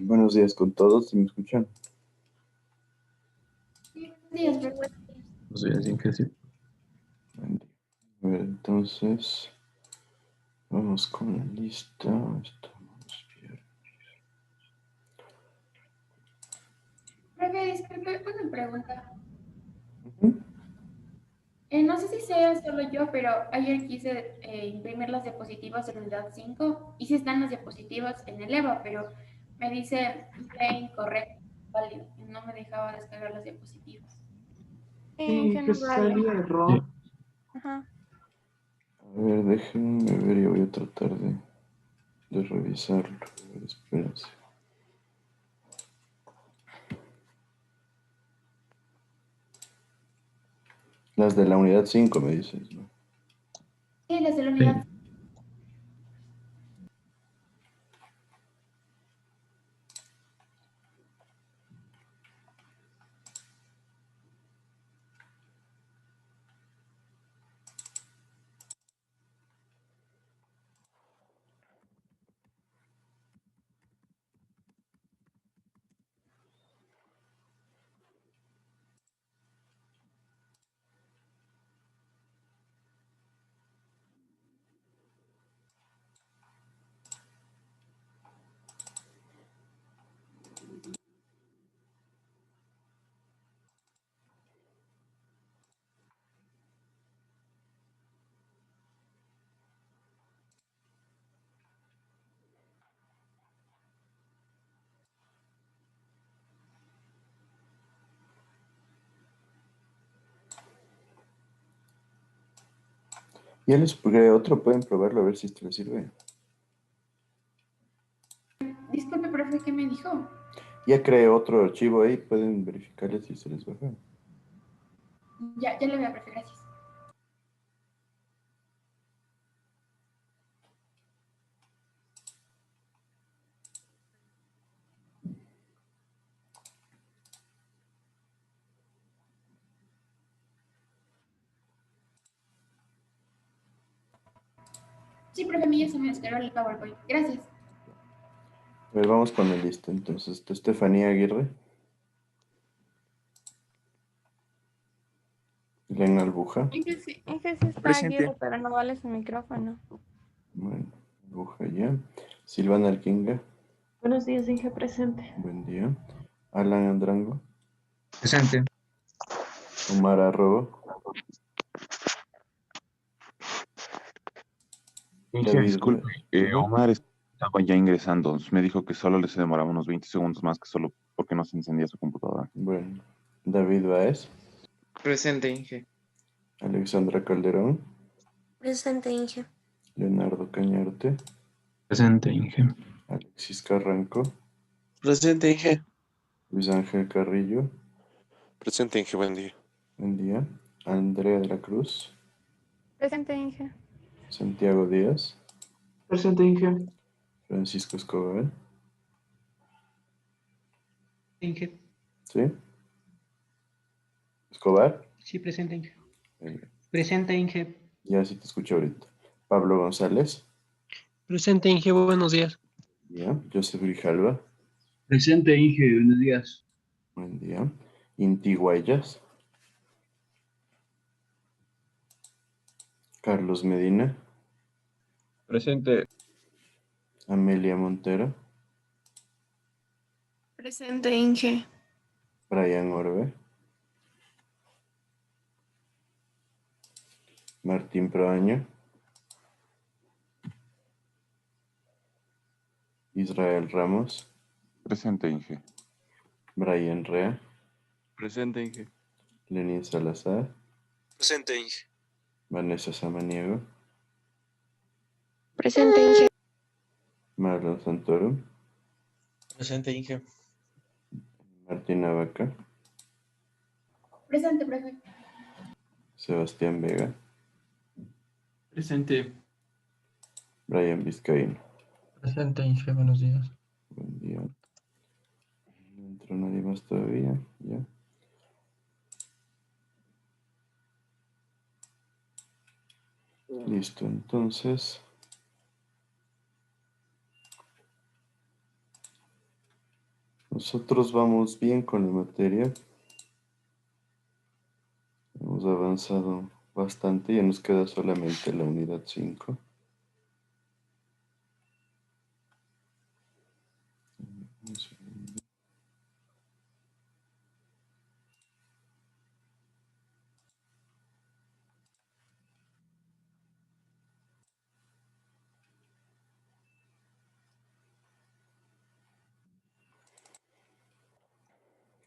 Buenos días con todos, ¿sí me escuchan? Sí, buenos días, profe. Buenos días, Inge, sí. Buen día. A ver, entonces, vamos con la lista. Estamos bien. Profe, disculpe, una pregunta. Ujú. No sé si sea solo yo, pero ayer quise imprimir las diapositivas de la unidad 5 y sí están las diapositivas en el EVA, pero me dice incorrecto, válido, y no me dejaba descargar las diapositivas. Sí, Que que no vale. salía Sí. error. Ajá. A ver, déjenme ver, yo voy a tratar de revisarlo. A ver, espérense. Las de la unidad 5 me dices, ¿no? Sí, las de la Sí. unidad. Ya les creé otro, pueden probarlo a ver si esto les sirve. Disculpe, profe, ¿qué me dijo? Ya creé otro archivo ahí, pueden verificarle si se les baja. Ya le voy a profe, gracias. Sí, profe, a mí ya se me descargó el PowerPoint. Gracias. A ver, vamos con la lista. Entonces, Estefanía Aguirre, Elena Albuja, Es que sí está Presente. Aguirre, pero no vale su micrófono. bueno, Albuja ya, Silvana Alquinga, Buenos días, Inge presente. buen día, Alan Andrango, Presente. Omar Arrobo, Inge, David. disculpe, Ujú. Omar estaba ya ingresando. Me dijo que solo les demoraba unos 20 segundos más que solo porque no se encendía su computadora. Bueno, David Baez, Presente, Inge. Alexandra Calderón, Presente, Inge. Leonardo Cañarte, Presente, Inge. Alexis Carranco, Presente, Inge. Luis Ángel Carrillo, Presente, Inge, buen día. buen día, Andrea de la Cruz, Presente, Inge. Santiago Díaz, Presente, Inge. Francisco Escobar, Inge. ¿sí? Escobar, Sí, presente, Inge. eh, Presente, Inge. ya sí te escucho ahorita. Pablo González, Presente, Inge. Buenos días. ya, Joseph Grijalva, Presente, Inge, buenos días. buen día, Inti Guayas, Carlos Medina, Presente. Amelia Montero, Presente, Inge. Brian Orbe, Martín Proaño, Israel Ramos, Presente, Inge. Brian Rea, Presente, Inge. Lenín Salazar, Presente, Inge. Vanessa Samaniego, Presente, Inge. Marlon Santoro, Presente, Inge. Martina Vaca, Presente, profe. Sebastián Vega, Presente. Brian Vizcaíno. Presente, Inge. Buenos días. Buen día. No entró nadie más todavía, ya. Listo, entonces. Nosotros vamos bien con la materia. Hemos avanzado bastante, ya nos queda solamente la unidad 5.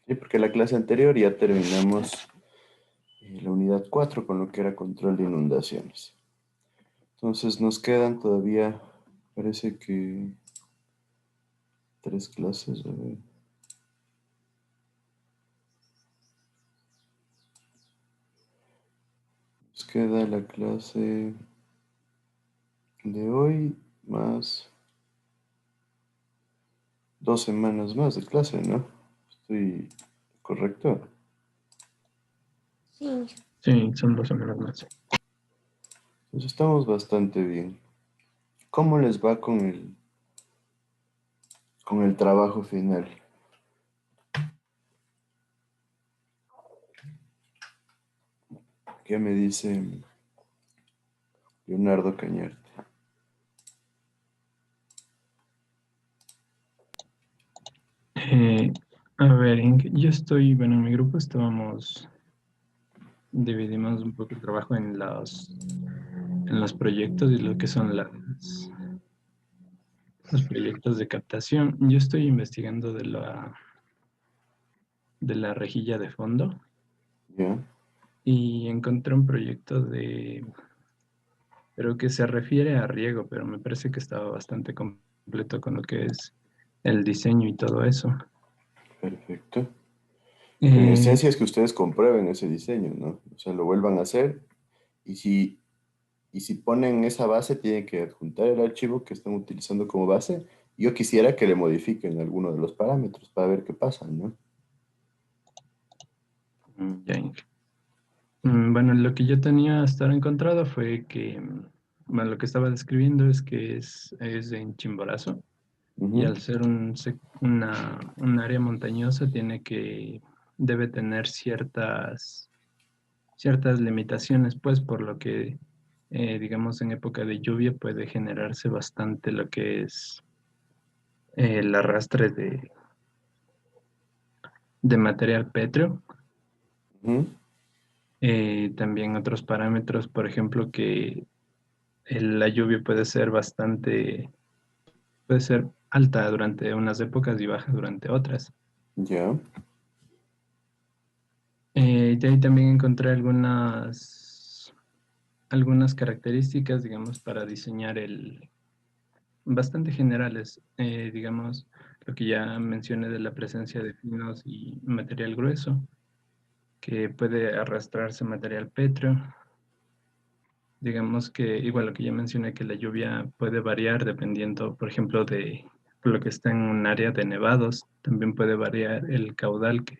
Sí, porque la clase anterior ya terminamos la unidad 4 con lo que era control de inundaciones. Entonces nos quedan todavía, parece que 3 clases. A ver. Nos queda la clase de hoy más 2 semanas más de clase, ¿no? ¿Estoy correcto? Sí, Inge. Sí, son 2 semanas más. Pues estamos bastante bien. ¿Cómo les va con el trabajo final? ¿Qué me dice Leonardo Cañarte? Eh, a ver, yo estoy, bueno, en mi grupo dividimos un poco el trabajo en los proyectos y lo que son los proyectos de captación. Yo estoy investigando de la rejilla de fondo ¿Ya? y encontré un proyecto pero que se refiere a riego, pero me parece que estaba bastante completo con lo que es el diseño y todo eso. Perfecto. Pero en Eh, esencia es que ustedes comprueben ese diseño, ¿no? O sea, lo vuelvan a hacer y si ponen esa base, tienen que adjuntar el archivo que están utilizando como base. Yo quisiera que le modifiquen alguno de los parámetros para ver qué pasa, ¿no? ya, bueno, lo que yo tenía hasta ahora encontrado fue que, bueno, lo que estaba describiendo es que es en Chimborazo y Ujú. al ser un área montañosa debe tener ciertas limitaciones, pues por lo que, digamos, en época de lluvia puede generarse bastante lo que es el arrastre de material pétreo. Ujú. También otros parámetros, por ejemplo, que la lluvia puede ser alta durante unas épocas y baja durante otras. Ya. De ahí también encontré algunas características, digamos, para diseñar bastante generales, digamos, lo que ya mencioné de la presencia de finos y material grueso, que puede arrastrarse material pétreo. Digamos que, igual lo que ya mencioné, que la lluvia puede variar dependiendo, por ejemplo, de lo que está en un área de nevados. También puede variar el caudal que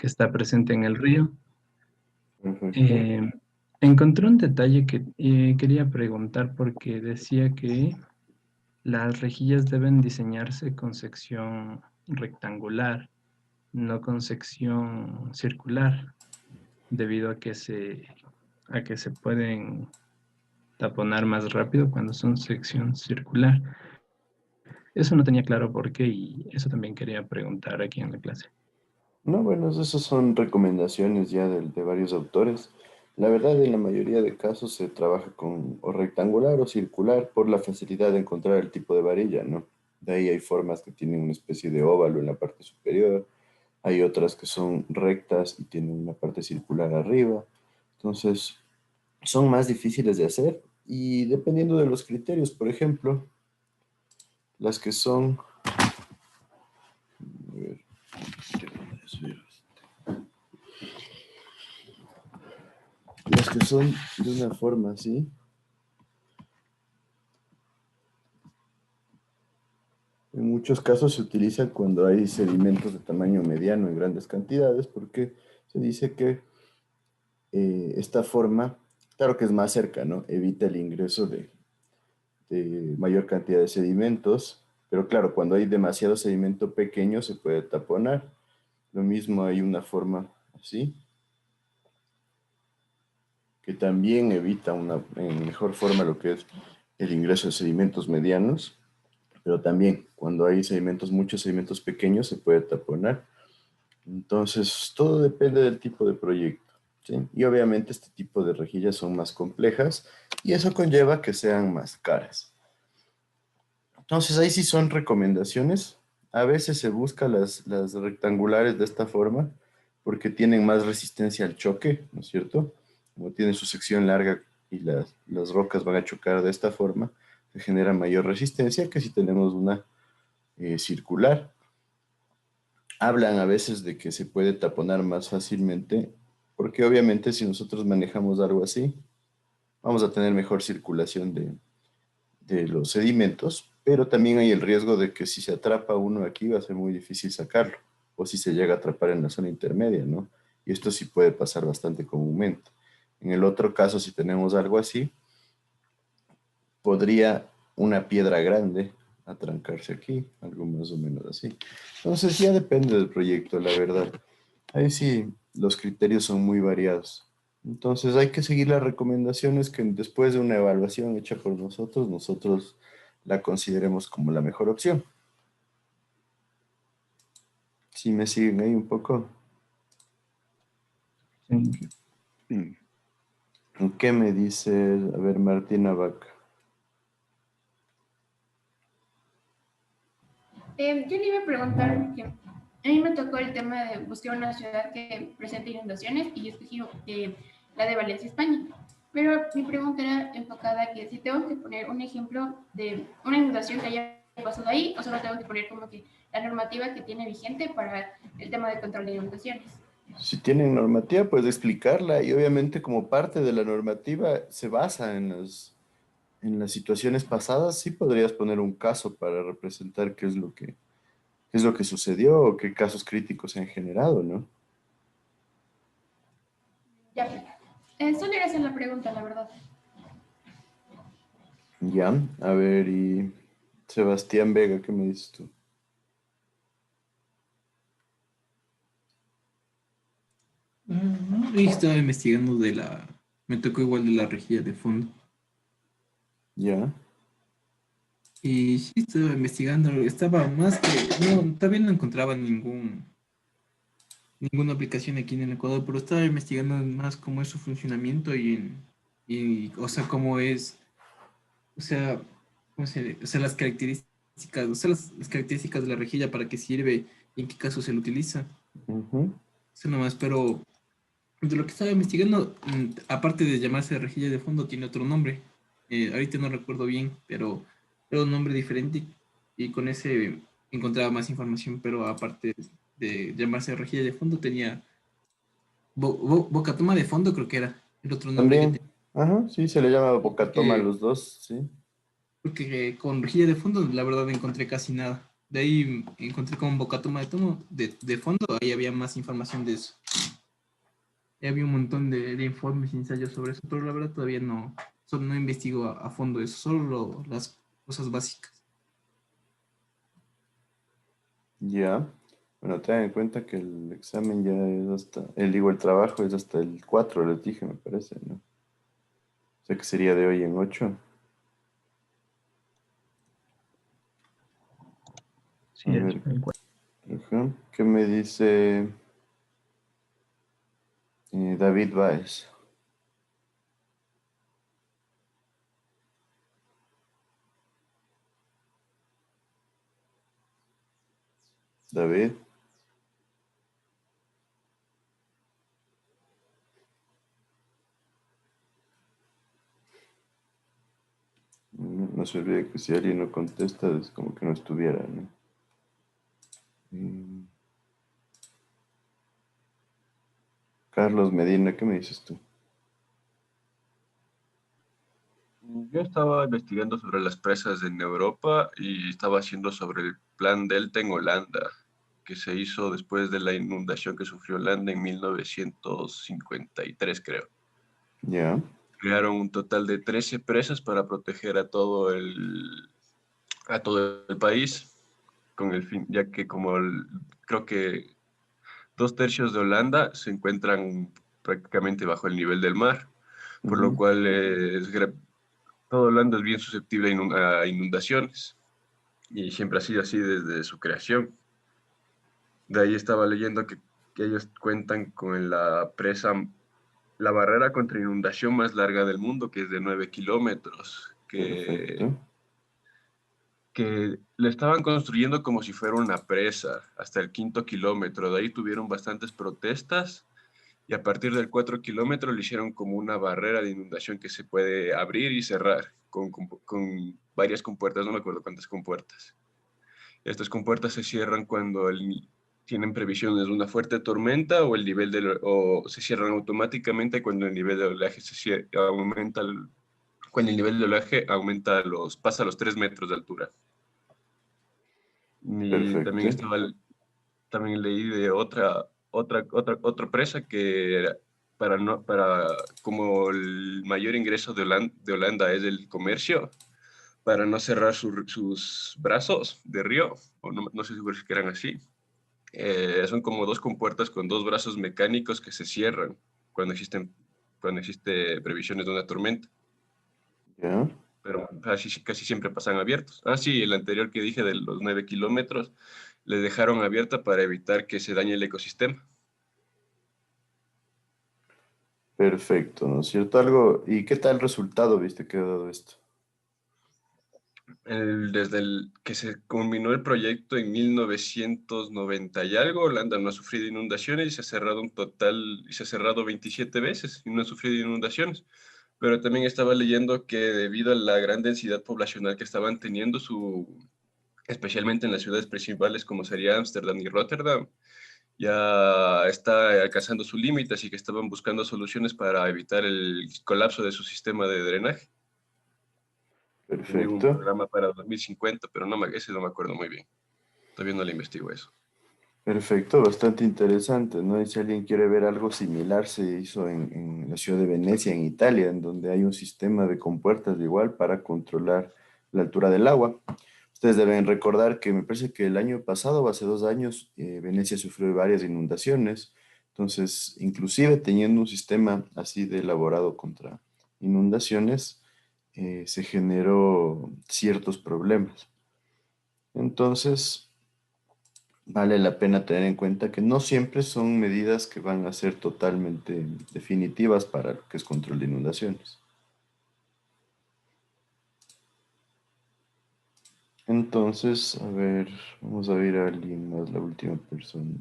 está presente en el río. Perfecto. Eh, encontré un detalle que quería preguntar porque decía que las rejillas deben diseñarse con sección rectangular, no con sección circular, debido a que se pueden taponar más rápido cuando son sección circular. Eso no tenía claro por qué y eso también quería preguntar aquí en la clase. No, bueno, esas son recomendaciones ya de varios autores. La verdad, en la mayoría de casos se trabaja con o rectangular o circular por la facilidad de encontrar el tipo de varilla, ¿no? De ahí hay formas que tienen una especie de óvalo en la parte superior, hay otras que son rectas y tienen una parte circular arriba. Entonces, son más difíciles de hacer y dependiendo de los criterios, por ejemplo, las que son... A ver, las que son de una forma así, en muchos casos se utilizan cuando hay sedimentos de tamaño mediano en grandes cantidades, porque se dice que esta forma, claro que es más cerca, ¿no? Evita el ingreso de mayor cantidad de sedimentos, Pero claro, cuando hay demasiado sedimento pequeño se puede taponar. Lo mismo hay una forma así, que también evita en mejor forma lo que es el ingreso de sedimentos medianos, pero también cuando hay sedimentos, muchos sedimentos pequeños se puede taponar. Entonces, todo depende del tipo de proyecto, ¿sí? Y obviamente este tipo de rejillas son más complejas y eso conlleva que sean más caras. Entonces, ahí sí son recomendaciones. A veces se busca las rectangulares de esta forma porque tienen más resistencia al choque, ¿no es cierto? Como tienen su sección larga y las rocas van a chocar de esta forma, se genera mayor resistencia que si tenemos una circular. Hablan a veces de que se puede taponar más fácilmente, porque obviamente si nosotros manejamos algo así, vamos a tener mejor circulación de los sedimentos, pero también hay el riesgo de que si se atrapa uno aquí va a ser muy difícil sacarlo, o si se llega a atrapar en la zona intermedia, ¿no? Y esto sí puede pasar bastante comúnmente. En el otro caso, si tenemos algo así, podría una piedra grande atrancarse aquí, algo más o menos así. Entonces ya depende del proyecto, la verdad. Ahí sí, los criterios son muy variados. Entonces hay que seguir las recomendaciones que después de una evaluación hecha por nosotros la consideremos como la mejor opción. ¿Sí me siguen ahí un poco? Sí. ¿Qué me dice, a ver, Martina Vaca? Yo le iba a preguntar, porque a mí me tocó el tema de buscar una ciudad que presente inundaciones y yo escogí la de Valencia, España. Pero mi pregunta era enfocada a que si tengo que poner un ejemplo de una inundación que haya pasado ahí, o solo tengo que poner como que la normativa que tiene vigente para el tema de control de inundaciones. Si tienen normativa, puedes explicarla y obviamente como parte de la normativa se basa en las situaciones pasadas, sí podrías poner un caso para representar qué es lo que sucedió o qué casos críticos se han generado, ¿no? Ya, solo era hacer la pregunta, la verdad. Ya, a ver, y Sebastián Vega, ¿qué me dices tú? Y estaba investigando me tocó igual de la rejilla de fondo. Ya, Y sí, estaba investigando, estaba más que, no, todavía no encontraba ninguna aplicación aquí en el Ecuador, pero estaba investigando más cómo es su funcionamiento o sea, cómo es, o sea, o sea, las características, o sea, las características de la rejilla, para qué sirve y en qué caso se lo utiliza. ujú, Eso nomás, pero de lo que estaba investigando, aparte de llamarse rejilla de fondo, tiene otro nombre. Ahorita no recuerdo bien, pero era un nombre diferente y con ese encontraba más información, pero aparte de llamarse rejilla de fondo, tenía bocatoma de fondo, creo que era el otro nombre que también, tenía. ajá, sí, se le llama bocatoma a Porque, los dos, sí. porque con rejilla de fondo, la verdad, encontré casi nada. De ahí encontré con bocatoma de fondo, ahí había más información de eso. Ya había un montón de informes y ensayos sobre eso, pero la verdad todavía no investigo a fondo eso, solo las cosas básicas. Ya, bueno, ten en cuenta que el examen ya es el trabajo es hasta el 4 les dije, me parece, ¿no? O sea que sería de hoy en 8. A Sí, ver, el ajá, ¿qué me dice David Báez? David, no se olvide que si alguien no contesta es como que no estuviera, ¿no? Mm, Carlos Medina, ¿qué me dices tú? Yo estaba investigando sobre las presas en Europa y estaba haciendo sobre el plan Delta en Holanda, que se hizo después de la inundación que sufrió Holanda en 1953, creo. Ya, Crearon un total de 13 presas para proteger a todo a todo el país, con el fin, ya que creo que 2/3 de Holanda se encuentran prácticamente bajo el nivel del mar, por lo cual todo Holanda es bien susceptible a inundaciones, y siempre ha sido así desde su creación. De ahí estaba leyendo que ellos cuentan con la barrera contra inundación más larga del mundo, que es de 9 kilómetros, Perfecto. que le estaban construyendo como si fuera una presa hasta el 5.º kilómetro. De ahí tuvieron bastantes protestas y a partir del 4 kilómetros le hicieron como una barrera de inundación que se puede abrir y cerrar con varias compuertas, no me acuerdo cuántas compuertas. Estas compuertas se cierran cuando tienen previsiones de una fuerte tormenta o o se cierran automáticamente cuando el nivel de oleaje aumenta, cuando el nivel de oleaje pasa a los 3 metros de altura. Y Perfecto. también leí de otra presa que era como el mayor ingreso de Holanda es el comercio, para no cerrar sus brazos de río, o no sé si eran así. Son como 2 compuertas con 2 brazos mecánicos que se cierran cuando existe previsiones de una tormenta. Ya. Pero casi siempre pasan abiertos. Sí, el anterior que dije de los 9 kilómetros, le dejaron abierta para evitar que se dañe el ecosistema. Perfecto, ¿no es cierto? ¿Y qué tal resultado viste que ha dado esto? Desde que se culminó el proyecto en 1990 y algo, Holanda no ha sufrido inundaciones y se ha cerrado 27 veces y no ha sufrido inundaciones. Pero también estaba leyendo que debido a la gran densidad poblacional que estaban teniendo, especialmente en las ciudades principales como sería Ámsterdam y Rotterdam, ya está alcanzando su límite, así que estaban buscando soluciones para evitar el colapso de su sistema de drenaje. Tenían un Perfecto. programa para 2050, pero ese no me acuerdo muy bien. Todavía no le investigo eso. Perfecto, bastante interesante, ¿no? Y si alguien quiere ver algo similar, se hizo en la ciudad de Venecia, en Italia, en donde hay un sistema de compuertas igual para controlar la altura del agua. Ustedes deben recordar que me parece que el año pasado o hace 2 años, Venecia sufrió varias inundaciones. Entonces, inclusive teniendo un sistema así de elaborado contra inundaciones, se generó ciertos problemas. Entonces, vale la pena tener en cuenta que no siempre son medidas que van a ser totalmente definitivas para lo que es control de inundaciones. Entonces, a ver, vamos a ver a alguien más, la última persona.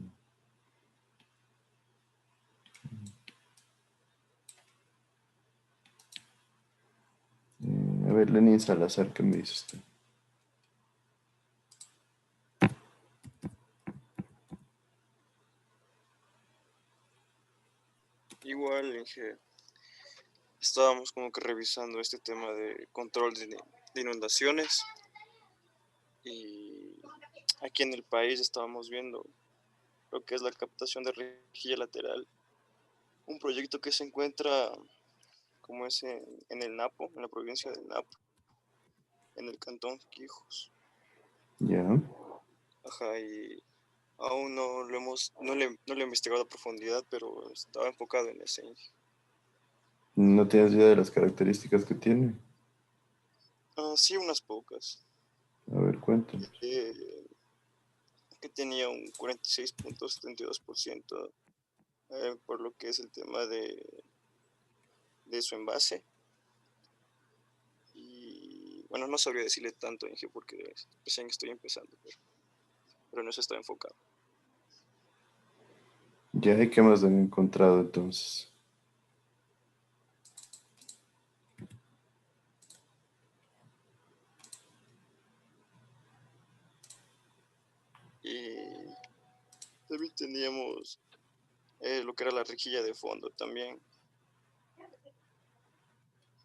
A ver, Lenin Salazar, ¿qué me dice usted? Igual, Inge, estábamos como que revisando este tema de control de inundaciones y aquí en el país estábamos viendo lo que es la captación de rejilla lateral, un proyecto que se encuentra como es en el Napo, en la provincia del Napo, en el cantón Quijos. Ya. Ajá, y aún no le he investigado a profundidad, pero estaba enfocado en ese. ¿No tienes idea de las características que tiene? Sí, unas pocas. A ver, cuéntanos. Que tenía un 46.72% por lo que es el tema de su envase. Y bueno, no sabría decirle tanto, Inge, porque recién estoy empezando, pero en eso está enfocado. Ya, ¿y qué más han encontrado entonces? Y también teníamos lo que era la rejilla de fondo también,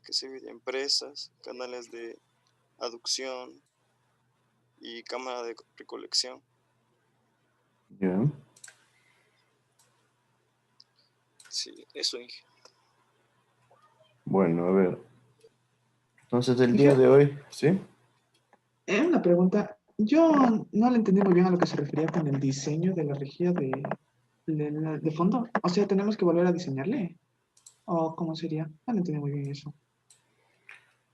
que se divide en presas, canales de aducción y cámara de recolección. Ya. Sí, eso, Inge. Bueno, a ver. Entonces, el día de hoy, ¿sí? Una pregunta. Yo no le entendí muy bien a lo que se refería con el diseño de la rejilla de fondo. O sea, ¿tenemos que volver a diseñarle? ¿O cómo sería? No le entendí muy bien eso.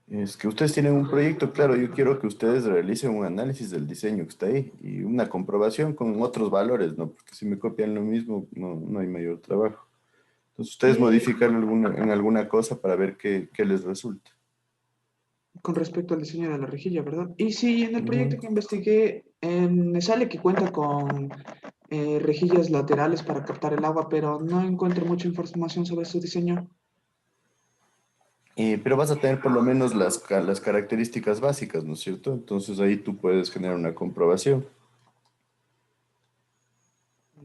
Es que ustedes tienen un proyecto, claro, yo quiero que ustedes realicen un análisis del diseño que está ahí y una comprobación con otros valores, ¿no? Porque si me copian lo mismo, no hay mayor trabajo. Entonces ustedes modifican en alguna cosa para ver qué les resulta. Con respecto al diseño de la rejilla, ¿verdad? Y sí, en el proyecto Ujú. que investigué, me sale que cuenta con rejillas laterales para captar el agua, pero no encuentro mucha información sobre su diseño. Pero vas a tener por lo menos las características básicas, ¿no es cierto? Entonces ahí tú puedes generar una comprobación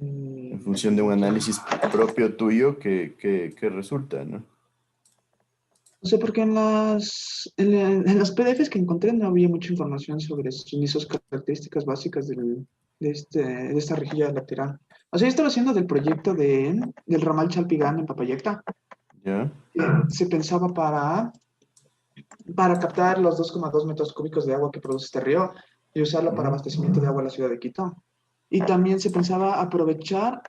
en función de un Ya. análisis propio tuyo que resulta, ¿no? No sé, porque en las PDFs que encontré no había mucha información sobre ni sus características básicas de esta rejilla lateral. O sea, yo estaba haciendo del proyecto del ramal Chalpigán en Papayacta. ¿Ya? Se pensaba para captar los 2,2 metros cúbicos de agua que produce este río y usarlo para Ujú. abastecimiento de agua a la ciudad de Quito. Y también se pensaba aprovechar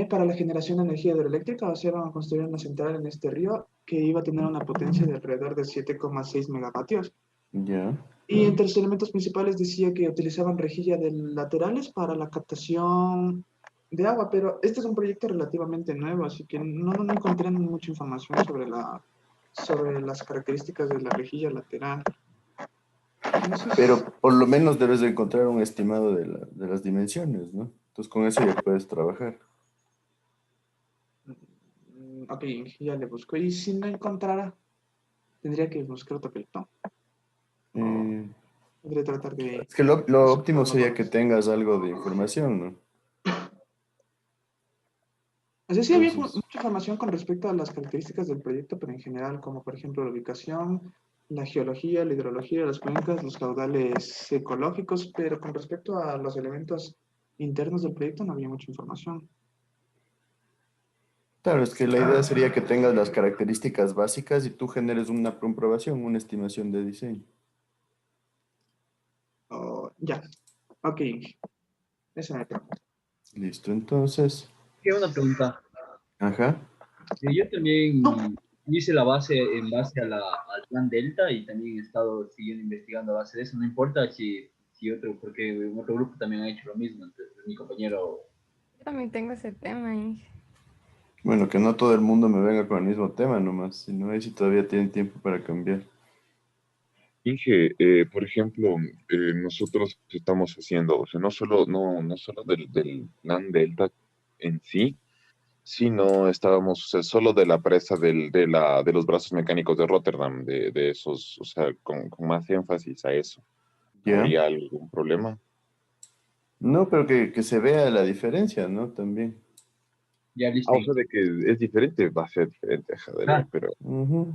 para la generación de energía hidroeléctrica, o sea, van a construir una central en este río que iba a tener una potencia de alrededor de 7,6 megavatios. ¿Ya? Y entre los elementos principales decía que utilizaban rejillas laterales para la captación de agua, pero este es un proyecto relativamente nuevo, así que no encontré mucha información sobre las características de la rejilla lateral. Entonces, Pero por lo menos debes de encontrar un estimado de las dimensiones, ¿no? Entonces con eso ya puedes trabajar. ok, ya le busco. Y si no encontrara, tendría que buscar otro proyecto. Eh, Podría tratar de es que lo óptimo buscar sería que mejores. tengas algo de información, ¿no? O sea, sí había Entonces, mucha información con respecto a las características del proyecto, pero en general, como por ejemplo la ubicación, la geología, la hidrología, las cuencas, los caudales ecológicos, pero con respecto a los elementos internos del proyecto no había mucha información. claro, es que la idea sería que tengas las características básicas y tú generes una comprobación, una estimación de diseño. Oh, ya, ok, esa me pregunta. Listo, entonces, Quiero una pregunta. ajá. Yo también hice la base en base al plan Delta y también he estado siguiendo investigando a base de eso. No importa si otro, porque otro grupo también ha hecho lo mismo. Entonces, mi compañero. Yo también tengo ese tema, Inge. Bueno, que no todo el mundo me venga con el mismo tema nomás, sino ahí si todavía tienen tiempo para cambiar. Inge, por ejemplo, nosotros estamos haciendo, o sea, no solo del plan Delta en sí, sino estábamos, o sea, solo de la presa de los brazos mecánicos de Rotterdam, de esos, o sea, con más énfasis a eso. ¿Ya? ¿Habría algún problema? No, pero que se vea la diferencia, ¿no? También. Ya Ah, listo. o sea, de que es diferente, va a ser diferente, ajá, de ley, Ah, pero Ujú.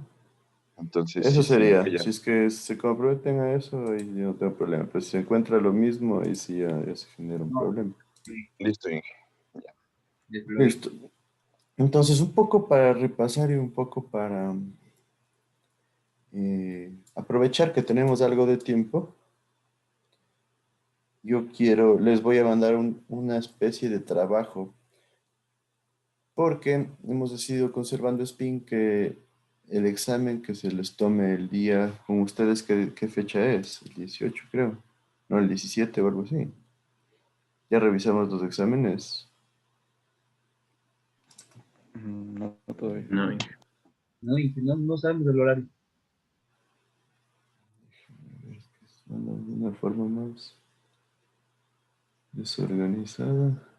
entonces Eso sí, sí, sería, ya. si es que se comprometen a eso, ahí yo no tengo problema. Pero si se encuentra lo mismo, ahí sí ya se genera un no, problema. Listo, Inge. desde luego. Listo. Entonces, un poco para repasar y un poco para aprovechar que tenemos algo de tiempo, les voy a mandar una especie de trabajo, porque hemos decidido conservando SPIN que el examen que se les tome el día, con ustedes, ¿qué fecha es? El 18 creo. No, el 17 o algo así. Ya revisamos los exámenes. No, no todavía. No, Inge. No, no sabemos el horario. A ver, que suena de una forma más desorganizada.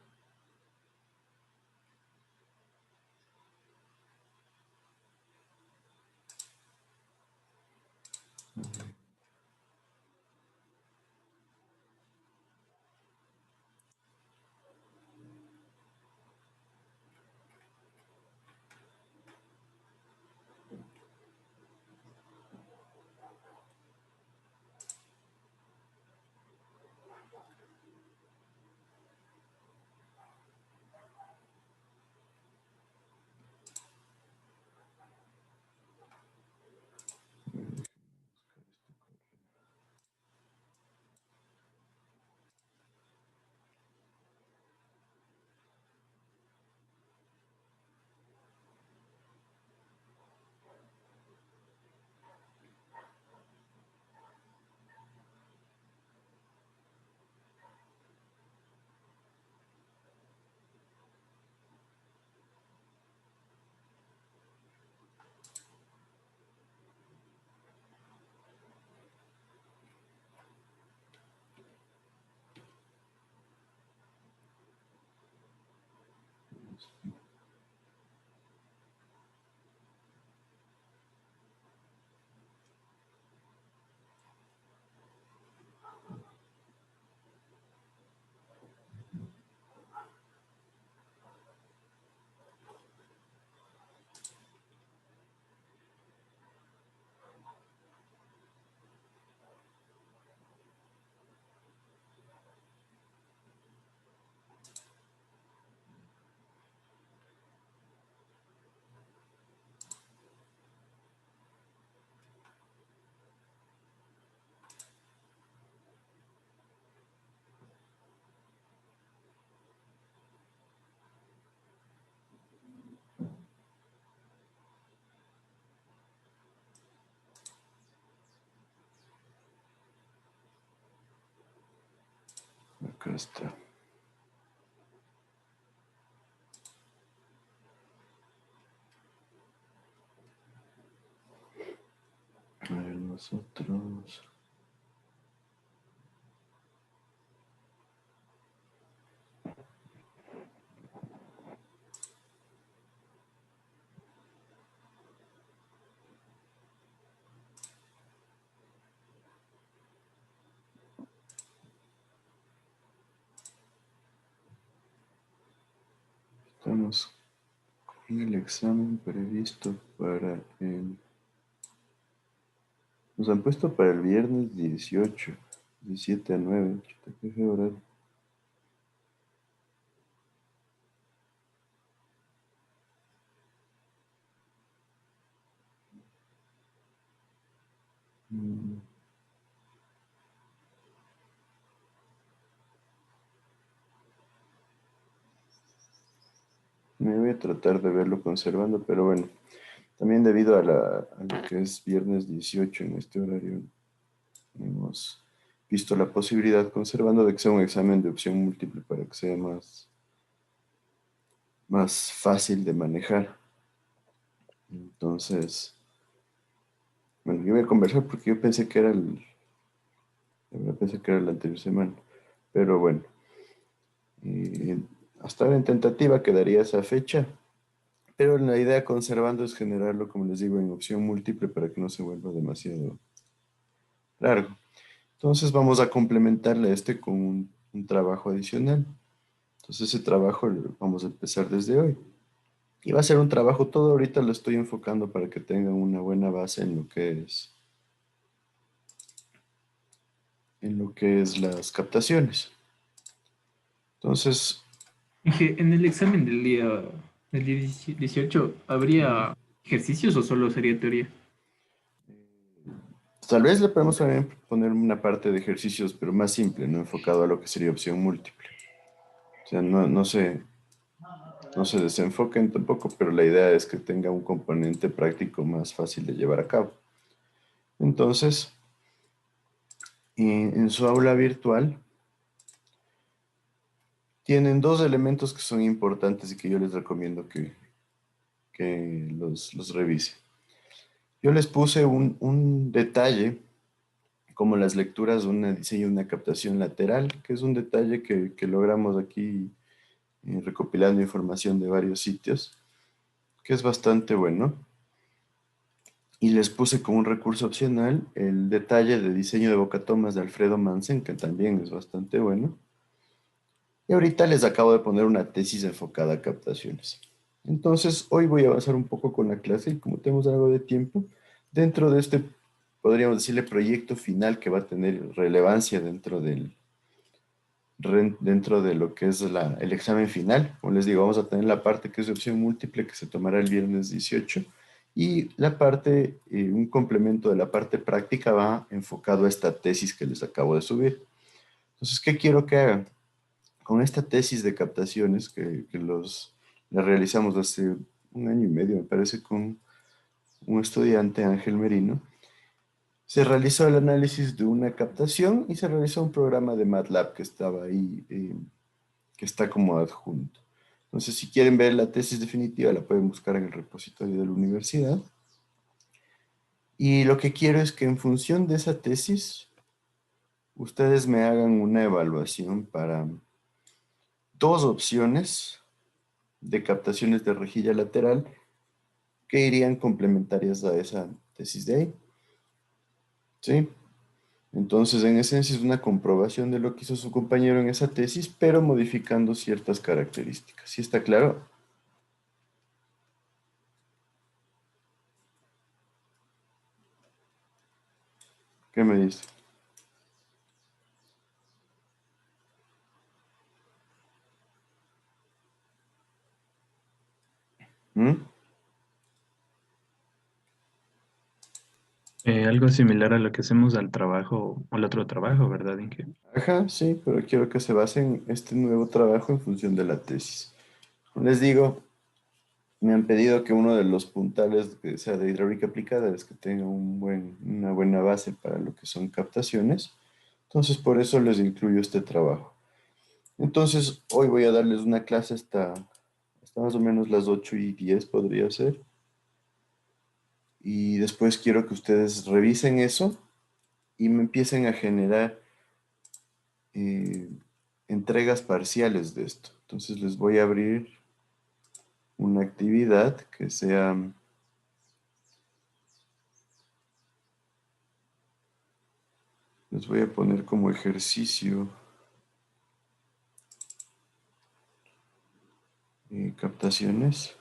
Acá está. A ver, nosotros. Estamos con el examen previsto para el... Nos han puesto para el viernes 18, de 7 a 9. Chuta, qué feo horario. Mm. Me voy a tratar de verlo conservando, pero bueno, también debido a lo que es viernes 18 en este horario, hemos visto la posibilidad, conservando, de que sea un examen de opción múltiple para que sea más fácil de manejar. Entonces, bueno, yo voy a conversar porque yo pensé que era la anterior semana, pero bueno, hasta ahora en tentativa quedaría esa fecha, pero la idea conservando es generarlo, como les digo, en opción múltiple para que no se vuelva demasiado largo. Entonces vamos a complementarle con un trabajo adicional. Entonces ese trabajo lo vamos a empezar desde hoy. Y va a ser un trabajo, todo ahorita lo estoy enfocando para que tengan una buena base en lo que es las captaciones. Entonces, Inge, en el examen del día 18, ¿habría ejercicios o solo sería teoría? tal vez le podemos también poner una parte de ejercicios, pero más simple, no enfocado a lo que sería opción múltiple. O sea, no se desenfoquen tampoco, pero la idea es que tenga un componente práctico más fácil de llevar a cabo. Entonces, en su aula virtual, tienen dos elementos que son importantes y que yo les recomiendo que los revisen. Yo les puse un detalle, como las lecturas de un diseño de una captación lateral, que es un detalle que logramos aquí recopilando información de varios sitios, que es bastante bueno. Y les puse como un recurso opcional el detalle de diseño de bocatomas de Alfredo Mansen, que también es bastante bueno. Y ahorita les acabo de poner una tesis enfocada a captaciones. Entonces, hoy voy a avanzar un poco con la clase y como tenemos algo de tiempo, dentro de este, podríamos decirle, proyecto final que va a tener relevancia dentro de lo que es el examen final. Como les digo, vamos a tener la parte que es de opción múltiple que se tomará el viernes 18 y la parte, un complemento de la parte práctica va enfocado a esta tesis que les acabo de subir. Entonces, ¿qué quiero que hagan? Con esta tesis de captaciones la realizamos hace un año y medio, me parece, con un estudiante, Ángel Merino, se realizó el análisis de una captación y se realizó un programa de MATLAB que estaba ahí, que está como adjunto. Entonces, si quieren ver la tesis definitiva, la pueden buscar en el repositorio de la universidad. Y lo que quiero es que en función de esa tesis, ustedes me hagan una evaluación para dos opciones de captaciones de rejilla lateral que irían complementarias a esa tesis de ahí. ¿Sí? Entonces, en esencia es una comprobación de lo que hizo su compañero en esa tesis, pero modificando ciertas características. ¿Sí está claro? ¿Qué me dice? ¿Mm? Algo similar a lo que hacemos al trabajo, al otro trabajo, ¿verdad, Inge? Ajá, sí, pero quiero que se base en este nuevo trabajo en función de la tesis. Les digo, me han pedido que uno de los puntales que sea de hidráulica aplicada es que tenga una buena base para lo que son captaciones. Entonces, por eso les incluyo este trabajo. Entonces, hoy voy a darles una clase hasta más o menos las 8:10 podría ser. Y después quiero que ustedes revisen eso y me empiecen a generar eh, entregas parciales de esto. Entonces les voy a abrir una actividad que sea, les voy a poner como ejercicio captaciones.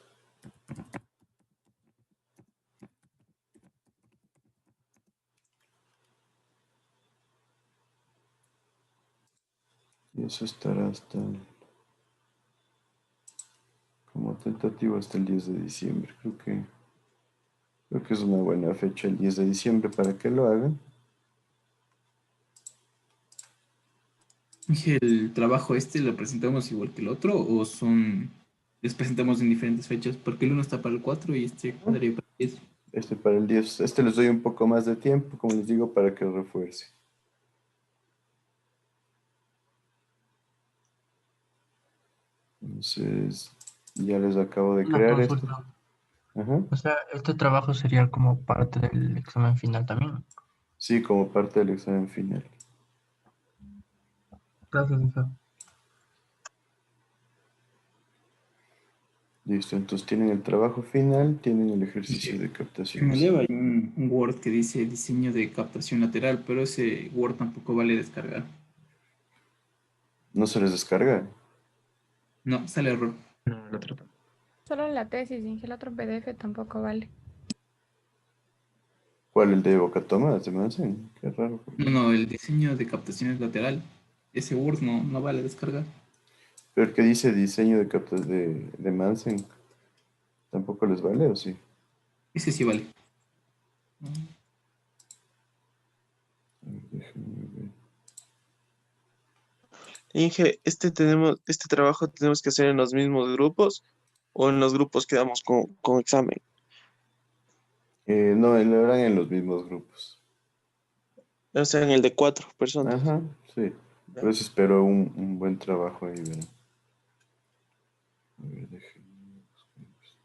Y eso estará como tentativo hasta el 10 de diciembre. Creo que es una buena fecha el 10 de diciembre para que lo hagan. Inge, ¿el trabajo este lo presentamos igual que el otro o les presentamos en diferentes fechas? Porque el uno está para el 4 y este quedaría para el 10. Este para el 10, este les doy un poco más de tiempo, como les digo, para que refuerce. Entonces, ya les acabo de Una crear esto. consulta. Ajá. O sea, este trabajo sería como parte del examen final también. Sí, como parte del examen final. Gracias, Inge. Listo, entonces tienen el trabajo final, tienen el ejercicio de En el captaciones. EVA hay un Word que dice diseño de captación lateral, pero ese Word tampoco vale descargar. ¿No se les descarga? No, sale error. No, el otro tampoco. Solo la tesis, Inge, el otro PDF tampoco vale. ¿Cuál? ¿El de Bocatoma? ¿Se me hacen? Qué raro. No, el diseño de captaciones lateral. Ese Word no vale descargar. Pero el que dice diseño de captas de Mansen, ¿tampoco les vale o sí? Ese sí vale. A ver, déjenme ver. Inge, este trabajo tenemos que hacer en los mismos grupos o en los grupos que damos con examen. No, lo harán en los mismos grupos. O sea, en el de 4 personas. Ajá, sí. Por eso espero un buen trabajo ahí, verán. A ver, déjenme buscar esto.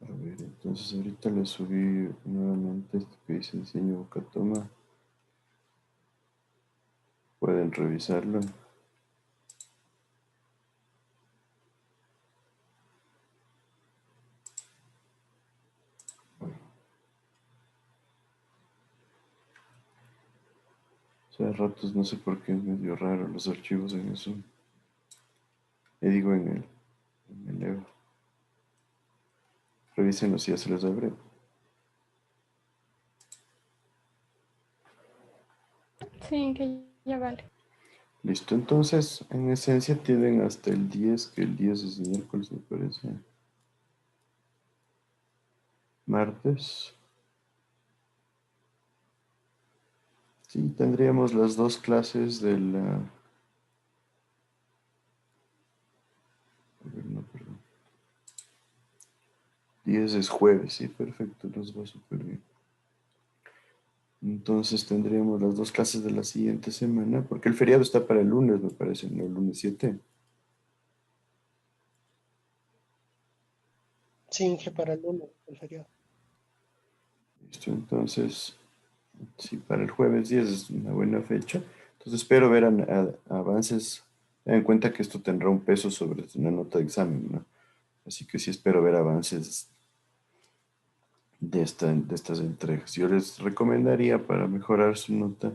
A ver, entonces ahorita le subí nuevamente esto que dice diseño Bocatoma. Pueden revisarlo. O sea, a ratos no sé por qué es medio raro los archivos en eso. Le digo en el Evo. Revísenlo si ya se les abre. Sí, Inge, ya vale. Listo, entonces, en esencia tienen hasta el 10, que el 10 es miércoles, me parece. Martes. Sí, tendríamos las dos clases del... a ver, no, perdón. 10 es jueves, sí, perfecto, nos va súper bien. Entonces tendríamos las dos clases de la siguiente semana, porque el feriado está para el lunes, me parece, ¿no? El lunes 7. Sí, Inge, para el lunes, el feriado. Listo, entonces, sí, para el jueves 10 es una buena fecha. Entonces espero ver avances. Ten en cuenta que esto tendrá un peso sobre una nota de examen, ¿no? Así que sí espero ver avances de estas entregas. Yo les recomendaría para mejorar su nota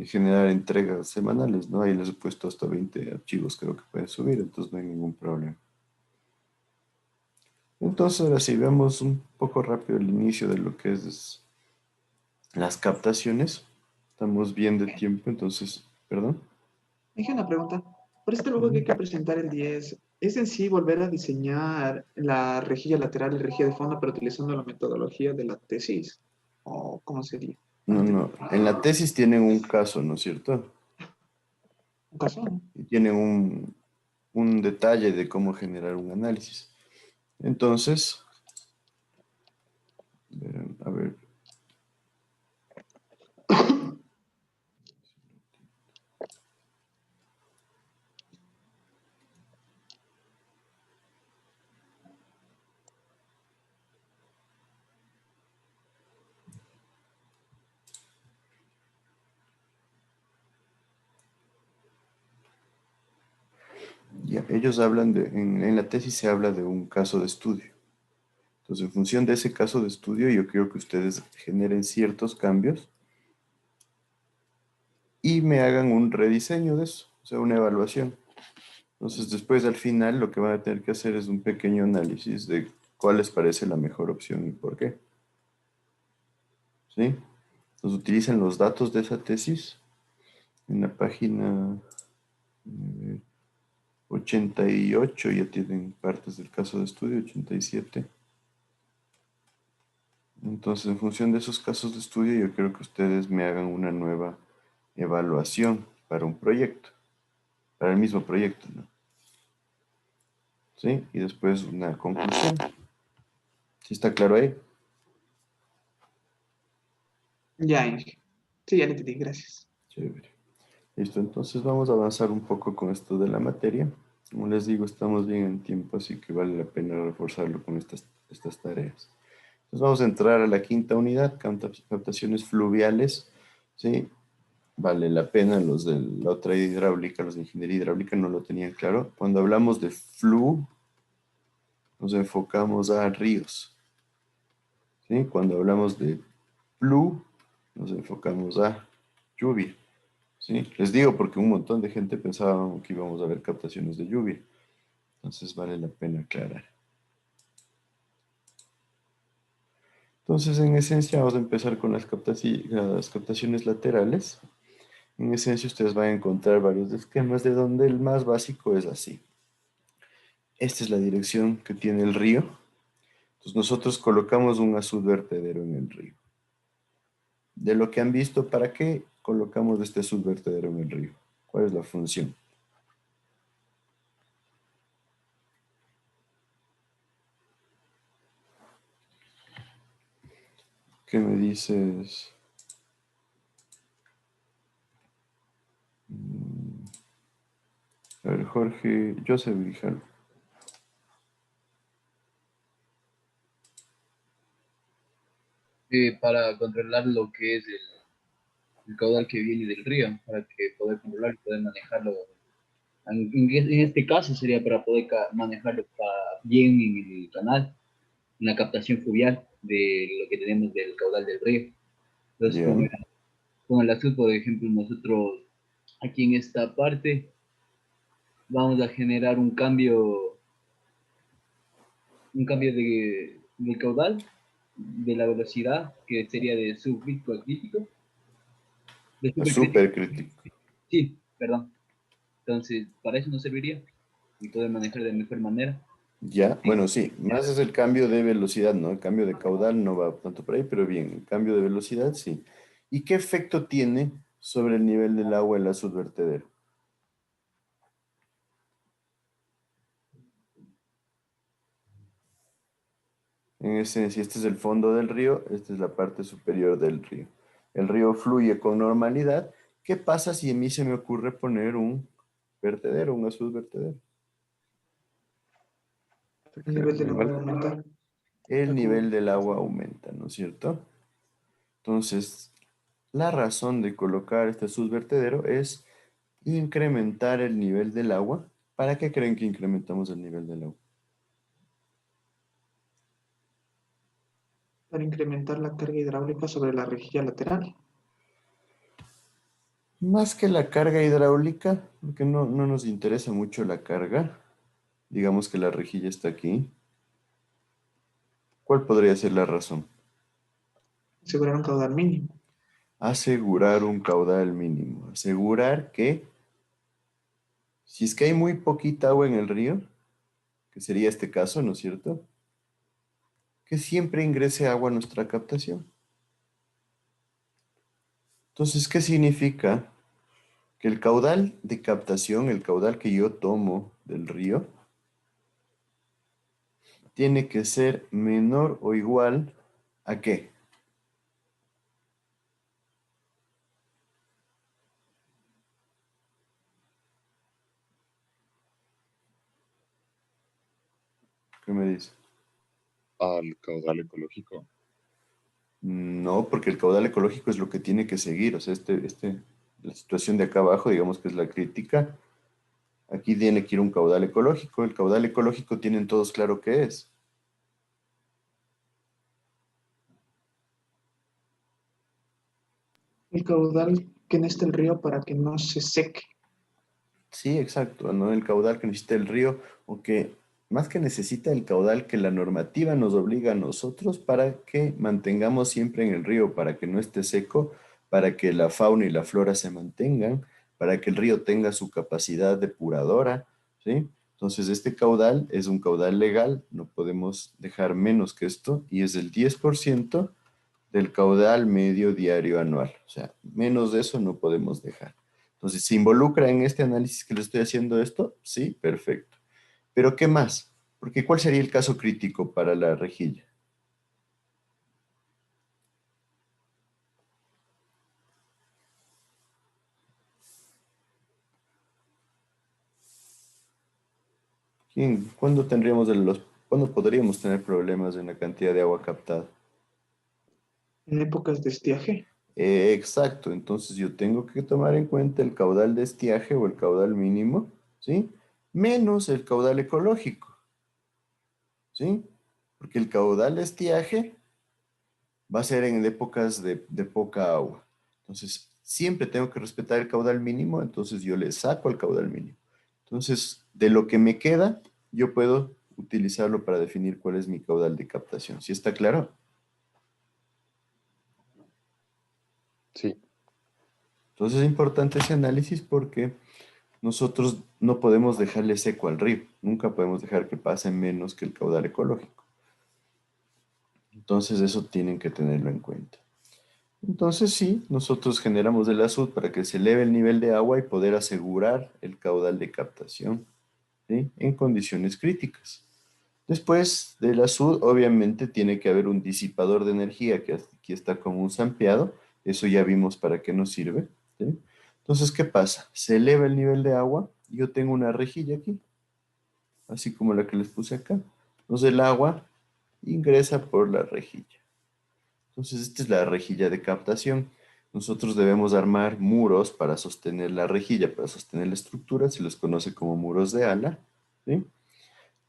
generar entregas semanales, ¿no? Ahí les he puesto hasta 20 archivos, creo que pueden subir, entonces no hay ningún problema. Entonces, ahora sí, veamos un poco rápido el inicio de lo que es las captaciones. Estamos bien de tiempo, entonces, perdón. Dije una pregunta. Por este trabajo que hay que presentar el 10, ¿es en sí volver a diseñar la rejilla lateral y rejilla de fondo, pero utilizando la metodología de la tesis? ¿O cómo sería? No, no, en la tesis tienen un caso, ¿no es cierto? ¿Un caso? Y tienen un detalle de cómo generar un análisis. Entonces, verán, a ver. Ya, ellos hablan en la tesis se habla de un caso de estudio. Entonces, en función de ese caso de estudio, yo quiero que ustedes generen ciertos cambios y me hagan un rediseño de eso, o sea, una evaluación. Entonces, después al final lo que van a tener que hacer es un pequeño análisis de cuál les parece la mejor opción y por qué. ¿Sí? Entonces, utilicen los datos de esa tesis en la página 88, ya tienen partes del caso de estudio, 87. Entonces, en función de esos casos de estudio, yo quiero que ustedes me hagan una nueva evaluación para un proyecto, para el mismo proyecto, ¿no? ¿Sí? Y después una conclusión. ¿Sí está claro ahí? Ya, Inge. Sí, ya le entendí, gracias. Chévere. Listo, entonces vamos a avanzar un poco con esto de la materia. Como les digo, estamos bien en tiempo, así que vale la pena reforzarlo con estas tareas. Entonces vamos a entrar a la quinta unidad, captaciones fluviales, ¿sí? Vale la pena, los de la otra hidráulica, los de ingeniería hidráulica no lo tenían claro. Cuando hablamos de flu, nos enfocamos a ríos, ¿sí? Cuando hablamos de plu, nos enfocamos a lluvia, ¿sí? Les digo porque un montón de gente pensaba que íbamos a ver captaciones de lluvia, entonces vale la pena aclarar. Entonces, en esencia, vamos a empezar con las captaciones laterales. En esencia, ustedes van a encontrar varios esquemas de donde el más básico es así. Esta es la dirección que tiene el río. Entonces, nosotros colocamos un azud vertedero en el río. De lo que han visto, ¿para qué colocamos este azud vertedero en el río? ¿Cuál es la función? ¿Qué me dices? A ver, Jorge, Joseph Grijal. Para controlar lo que es el caudal que viene del río, para que poder controlar y poder manejarlo. En este caso sería para poder manejarlo bien en el canal, en la captación fluvial de lo que tenemos del caudal del río. Entonces, Bien. con el azul, por ejemplo, nosotros aquí en esta parte vamos a generar del caudal, de la velocidad, que sería de subcrítico a crítico. De Es supercrítico, súper crítico. sí, perdón. Entonces, para eso nos serviría y poder manejar de mejor manera. Ya, bueno, sí, más es el cambio de velocidad, ¿no? El cambio de caudal no va tanto por ahí, pero bien, el cambio de velocidad sí. ¿Y qué efecto tiene sobre el nivel del agua el azud vertedero? Si este es el fondo del río, esta es la parte superior del río. El río fluye con normalidad. ¿Qué pasa si a mí se me ocurre poner un vertedero, un azud vertedero? El nivel del agua va a aumentar. El nivel del agua aumenta, ¿no es cierto? Entonces, la razón de colocar este azud vertedero es incrementar el nivel del agua. ¿Para qué creen que incrementamos el nivel del agua? Para incrementar la carga hidráulica sobre la rejilla lateral. Más que la carga hidráulica, porque no nos interesa mucho la carga. Digamos que la rejilla está aquí. ¿Cuál podría ser la razón? Asegurar un caudal mínimo. Asegurar un caudal mínimo. Asegurar que, si es que hay muy poquita agua en el río, que sería este caso, ¿no es cierto? Que siempre ingrese agua a nuestra captación. Entonces, ¿qué significa? Que el caudal de captación, el caudal que yo tomo del río, tiene que ser menor o igual ¿a qué? ¿Qué me dice? Al caudal ecológico. No, porque el caudal ecológico es lo que tiene que seguir. O sea, la situación de acá abajo, digamos que es la crítica. Aquí tiene que ir un caudal ecológico. El caudal ecológico tienen todos claro qué es. El caudal que necesita el río para que no se seque. Sí, exacto, ¿no? El caudal que necesita el río, o que más que necesita el caudal que la normativa nos obliga a nosotros para que mantengamos siempre en el río, para que no esté seco, para que la fauna y la flora se mantengan, para que el río tenga su capacidad depuradora, ¿sí? Entonces, este caudal es un caudal legal, no podemos dejar menos que esto, y es el 10% del caudal medio diario anual. O sea, menos de eso no podemos dejar. Entonces, ¿se involucra en este análisis que le estoy haciendo esto? Sí, perfecto. Pero ¿qué más? Porque ¿cuál sería el caso crítico para la rejilla? ¿Cuándo podríamos tener problemas en la cantidad de agua captada? En épocas de estiaje. Exacto, entonces yo tengo que tomar en cuenta el caudal de estiaje o el caudal mínimo, ¿sí? Menos el caudal ecológico, ¿sí? Porque el caudal de estiaje va a ser en épocas de poca agua. Entonces, siempre tengo que respetar el caudal mínimo, entonces yo le saco el caudal mínimo. Entonces, de lo que me queda, yo puedo utilizarlo para definir cuál es mi caudal de captación. ¿Sí está claro? Sí. Entonces es importante ese análisis porque nosotros no podemos dejarle seco al río. Nunca podemos dejar que pase menos que el caudal ecológico. Entonces eso tienen que tenerlo en cuenta. Entonces sí, nosotros generamos el azud para que se eleve el nivel de agua y poder asegurar el caudal de captación, ¿sí? En condiciones críticas. Después del azud, obviamente tiene que haber un disipador de energía que aquí está como un zampeado. Eso ya vimos para qué nos sirve, ¿sí? Entonces, ¿qué pasa? Se eleva el nivel de agua y yo tengo una rejilla aquí, así como la que les puse acá. Entonces el agua ingresa por la rejilla. Entonces, esta es la rejilla de captación. Nosotros debemos armar muros para sostener la rejilla, para sostener la estructura, se les conoce como muros de ala, ¿sí?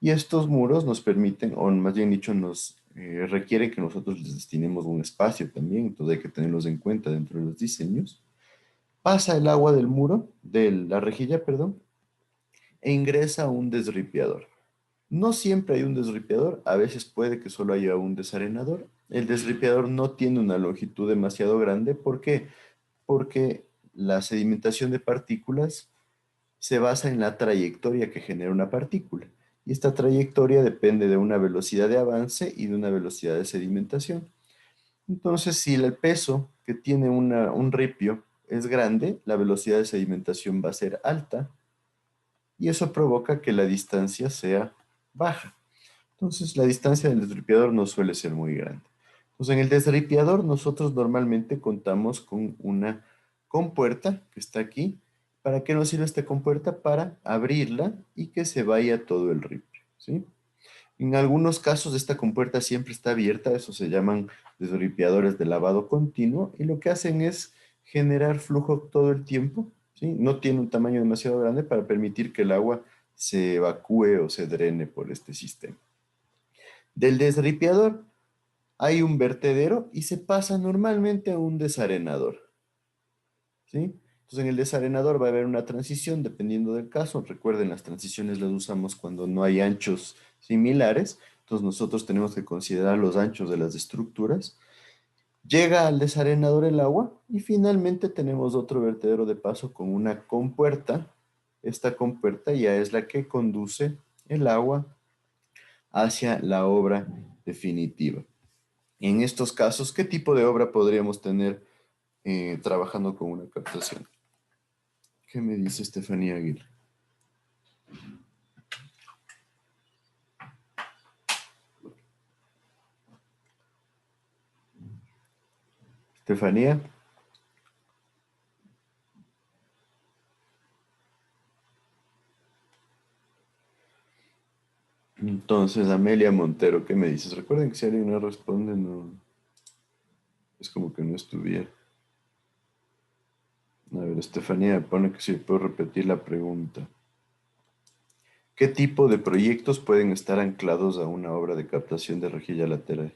Y estos muros nos permiten, o más bien dicho, nos requieren que nosotros les destinemos un espacio también, entonces hay que tenerlos en cuenta dentro de los diseños. Pasa el agua del muro, de la rejilla, perdón, e ingresa a un desripiador. No siempre hay un desripiador, a veces puede que solo haya un desarenador. El desripiador no tiene una longitud demasiado grande. ¿Por qué? Porque la sedimentación de partículas se basa en la trayectoria que genera una partícula. Y esta trayectoria depende de una velocidad de avance y de una velocidad de sedimentación. Entonces, si el peso que tiene un ripio es grande, la velocidad de sedimentación va a ser alta y eso provoca que la distancia sea baja. Entonces, la distancia del desripiador no suele ser muy grande. Entonces, en el desripiador nosotros normalmente contamos con una compuerta que está aquí. ¿Para qué nos sirve esta compuerta? Para abrirla y que se vaya todo el ripio, ¿sí? En algunos casos esta compuerta siempre está abierta, eso se llaman desripiadores de lavado continuo, y lo que hacen es generar flujo todo el tiempo, ¿sí? No tiene un tamaño demasiado grande para permitir que el agua se evacúe o se drene por este sistema. Del desripiador hay un vertedero y se pasa normalmente a un desarenador, ¿sí? Entonces en el desarenador va a haber una transición dependiendo del caso. Recuerden, las transiciones las usamos cuando no hay anchos similares. Entonces nosotros tenemos que considerar los anchos de las estructuras. Llega al desarenador el agua y finalmente tenemos otro vertedero de paso con una compuerta. Esta compuerta ya es la que conduce el agua hacia la obra definitiva. En estos casos, ¿qué tipo de obra podríamos tener trabajando con una captación? ¿Qué me dice Estefanía Aguirre? Estefanía. Entonces, Amelia Montero, ¿qué me dices? Recuerden que si alguien no responde, no, es como que no estuviera. A ver, Estefanía pone que si puedo repetir la pregunta. ¿Qué tipo de proyectos pueden estar anclados a una obra de captación de rejilla lateral?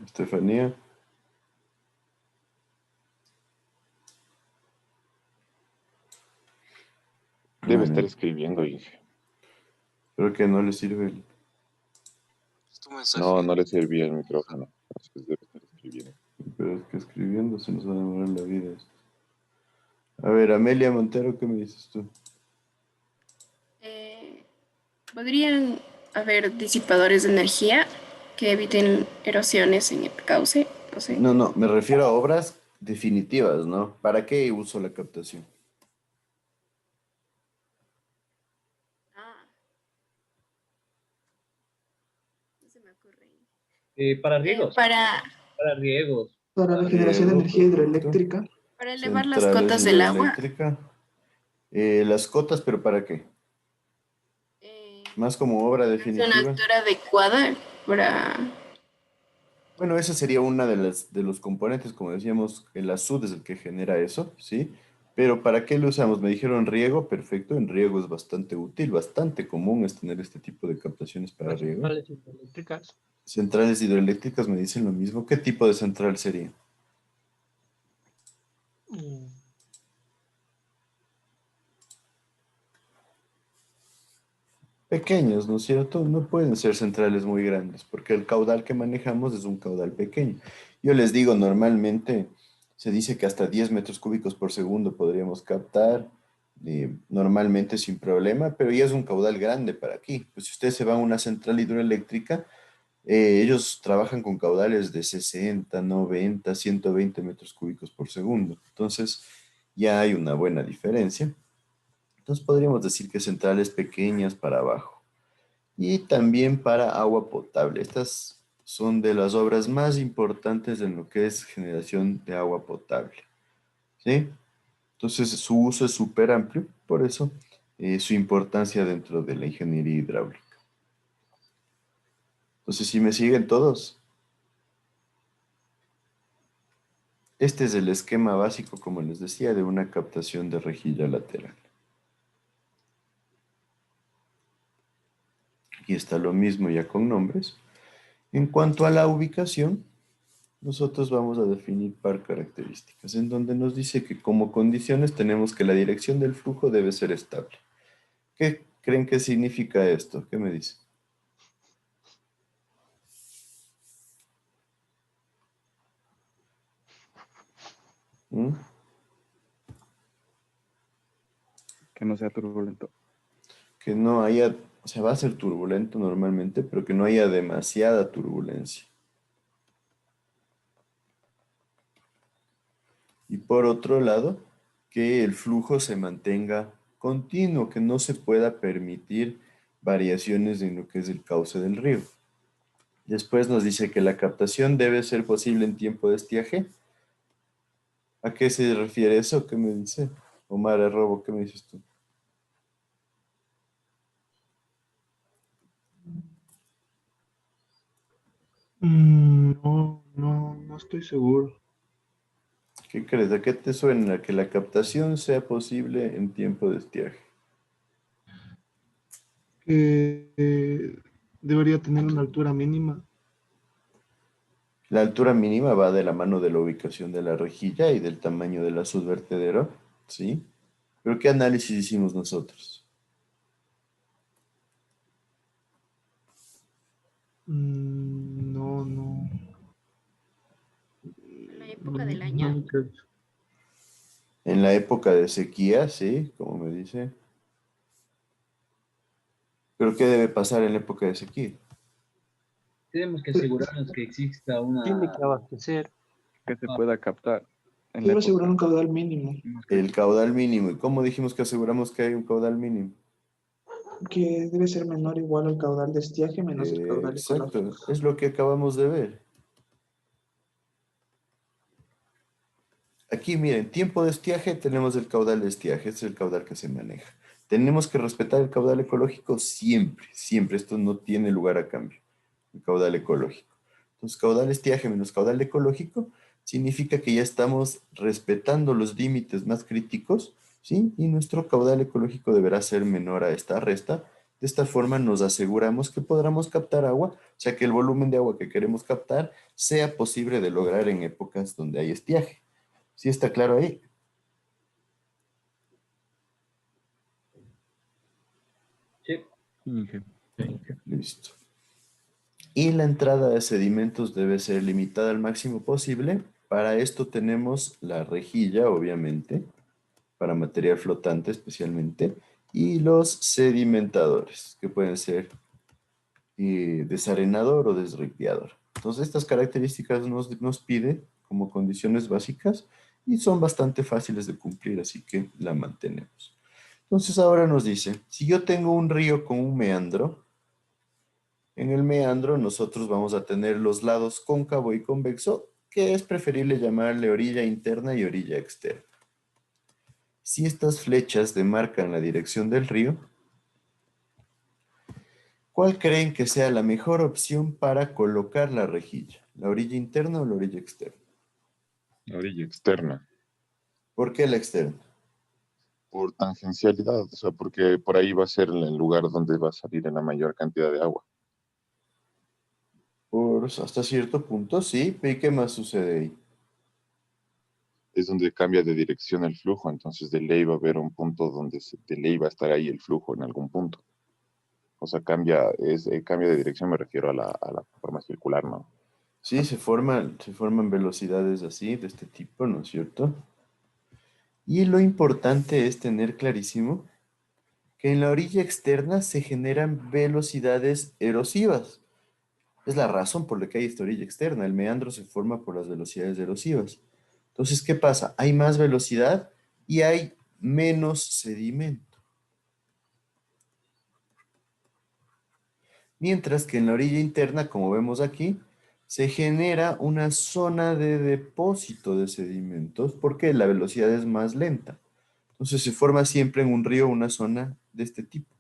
Estefanía. Debe estar escribiendo, Inge. Creo que no le sirve No, no le servía el micrófono. Entonces debe estar escribiendo. Pero es que escribiendo se nos va a demorar la vida esto. A ver, Amelia Montero, ¿qué me dices tú? ¿Podrían haber disipadores de energía que eviten erosiones en el cauce? No sé. No, me refiero a obras definitivas, ¿no? ¿Para qué uso la captación? No se me ocurre. Para riegos. Para riegos. Para la generación de energía hidroeléctrica. Para elevar las cotas del agua. Las cotas, ¿pero para qué? Más como obra definitiva. Una altura adecuada para... Bueno, esa sería una de los componentes, como decíamos, el azud es el que genera eso, ¿sí? Pero ¿para qué lo usamos? Me dijeron riego, perfecto, en riego es bastante útil, bastante común es tener este tipo de captaciones para riego. Centrales hidroeléctricas. Centrales hidroeléctricas me dicen lo mismo. ¿Qué tipo de central sería? Pequeños, ¿no es cierto? No pueden ser centrales muy grandes, porque el caudal que manejamos es un caudal pequeño. Yo les digo, normalmente se dice que hasta 10 metros cúbicos por segundo podríamos captar, normalmente sin problema, pero ya es un caudal grande para aquí. Pues si usted se va a una central hidroeléctrica, ellos trabajan con caudales de 60, 90, 120 metros cúbicos por segundo. Entonces, ya hay una buena diferencia. Entonces, podríamos decir que centrales pequeñas para abajo. Y también para agua potable. Estas son de las obras más importantes en lo que es generación de agua potable, ¿sí? Entonces, su uso es súper amplio, por eso su importancia dentro de la ingeniería hidráulica. Entonces, si me siguen todos. Este es el esquema básico, como les decía, de una captación de rejilla lateral. Aquí está lo mismo ya con nombres. En cuanto a la ubicación, nosotros vamos a definir par características, en donde nos dice que como condiciones tenemos que la dirección del flujo debe ser estable. ¿Qué creen que significa esto? ¿Qué me dicen? ¿Mm? Que no sea turbulento. Que no haya, o sea, va a ser turbulento normalmente, pero que no haya demasiada turbulencia. Y por otro lado, que el flujo se mantenga continuo, que no se pueda permitir variaciones en lo que es el cauce del río. Después nos dice que la captación debe ser posible en tiempo de estiaje. ¿A qué se refiere eso? ¿Qué me dice? Omar Arrobo, ¿qué me dices tú? No estoy seguro. ¿Qué crees? ¿A qué te suena que la captación sea posible en tiempo de estiaje? Que debería tener una altura mínima. La altura mínima va de la mano de la ubicación de la rejilla y del tamaño del azud vertedero, ¿sí? ¿Pero qué análisis hicimos nosotros? No. En la época del año. En la época de sequía, sí, como me dice. ¿Pero qué debe pasar en la época de sequía? Tenemos que asegurarnos que exista Tiene una... que abastecer. Que se pueda captar. En la Debe asegurar época. un caudal mínimo. El caudal mínimo. ¿Y cómo dijimos que aseguramos que hay un caudal mínimo? Que debe ser menor o igual al caudal de estiaje menos el caudal Exacto, ecológico. es lo que acabamos de ver. Aquí, miren, tiempo de estiaje, tenemos el caudal de estiaje, este es el caudal que se maneja. ¿Tenemos que respetar el caudal ecológico? Siempre, siempre, esto no tiene lugar a cambio, el caudal ecológico. Entonces, caudal estiaje menos caudal ecológico significa que ya estamos respetando los límites más críticos, ¿sí? Y nuestro caudal ecológico deberá ser menor a esta resta. De esta forma nos aseguramos que podamos captar agua, o sea que el volumen de agua que queremos captar sea posible de lograr en épocas donde hay estiaje. ¿Sí está claro ahí? Sí. Listo. Y la entrada de sedimentos debe ser limitada al máximo posible. Para esto tenemos la rejilla, obviamente, para material flotante especialmente, y los sedimentadores, que pueden ser desarenador o desripiador. Entonces, estas características nos pide como condiciones básicas y son bastante fáciles de cumplir, así que la mantenemos. Entonces ahora nos dice, si yo tengo un río con un meandro, en el meandro nosotros vamos a tener los lados cóncavo y convexo, que es preferible llamarle orilla interna y orilla externa. Si estas flechas demarcan la dirección del río, ¿cuál creen que sea la mejor opción para colocar la rejilla? ¿La orilla interna o la orilla externa? La orilla externa. ¿Por qué la externa? Por tangencialidad, o sea, porque por ahí va a ser el lugar donde va a salir la mayor cantidad de agua. Por hasta cierto punto, sí. ¿Y qué más sucede ahí? Es donde cambia de dirección el flujo, entonces de ley va a haber un punto donde de ley va a estar ahí el flujo en algún punto. O sea, cambio de dirección, me refiero a la forma circular, ¿no? Sí, se forman velocidades así, de este tipo, ¿no es cierto? Y lo importante es tener clarísimo que en la orilla externa se generan velocidades erosivas. Es la razón por la que hay esta orilla externa. El meandro se forma por las velocidades erosivas. Entonces, ¿qué pasa? Hay más velocidad y hay menos sedimento. Mientras que en la orilla interna, como vemos aquí, se genera una zona de depósito de sedimentos porque la velocidad es más lenta. Entonces se forma siempre en un río una zona de este tipo.